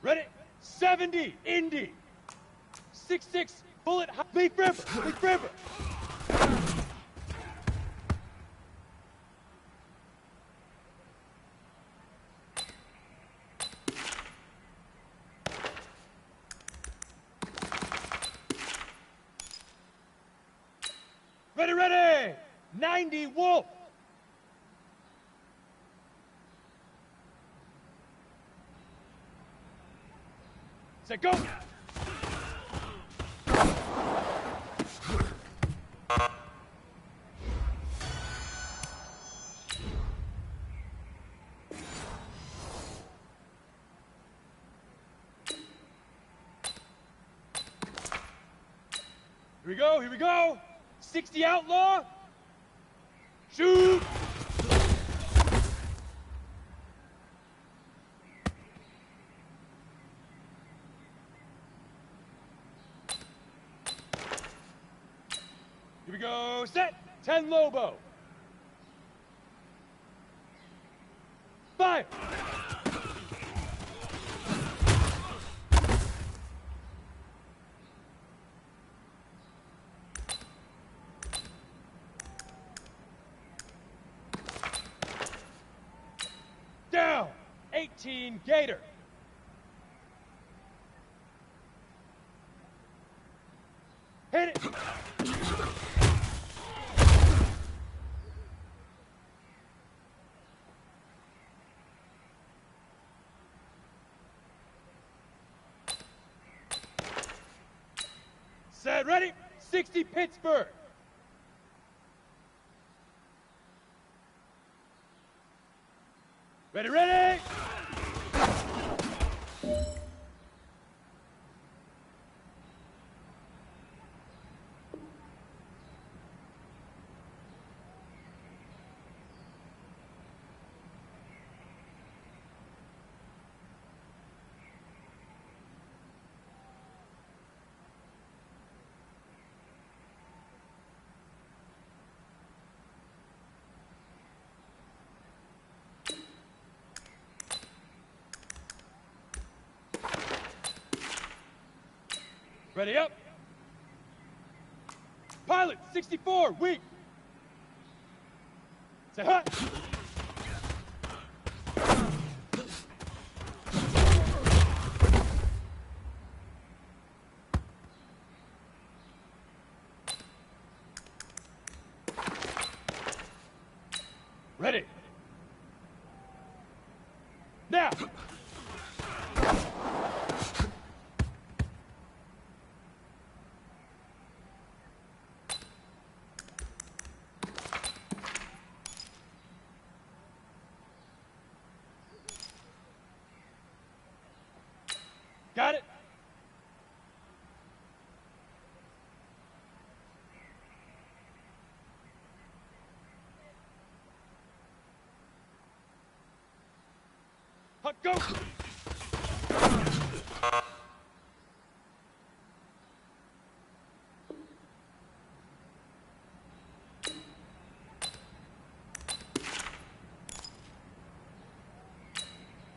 Ready? 70, Indy. 6-6, bullet, leaf river, leaf river. Ready, ready. 90, wolf. Set, go! Here we go, here we go! 60 outlaw! Shoot! Here we go. Set. 10 Lobo. Fire. Down. 18 Gator. Hit it. Set, ready? 60 Pittsburgh. Ready, ready! Ready up. Pilot, 64, weak. Say hot. Ready. Now. Got it? Hot, go!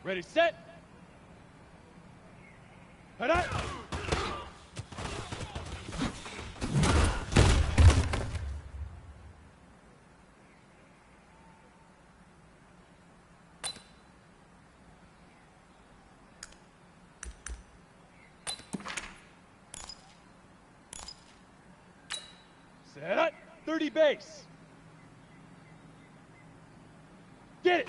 Ready, set. Head up. Set up. 30 base. Get it.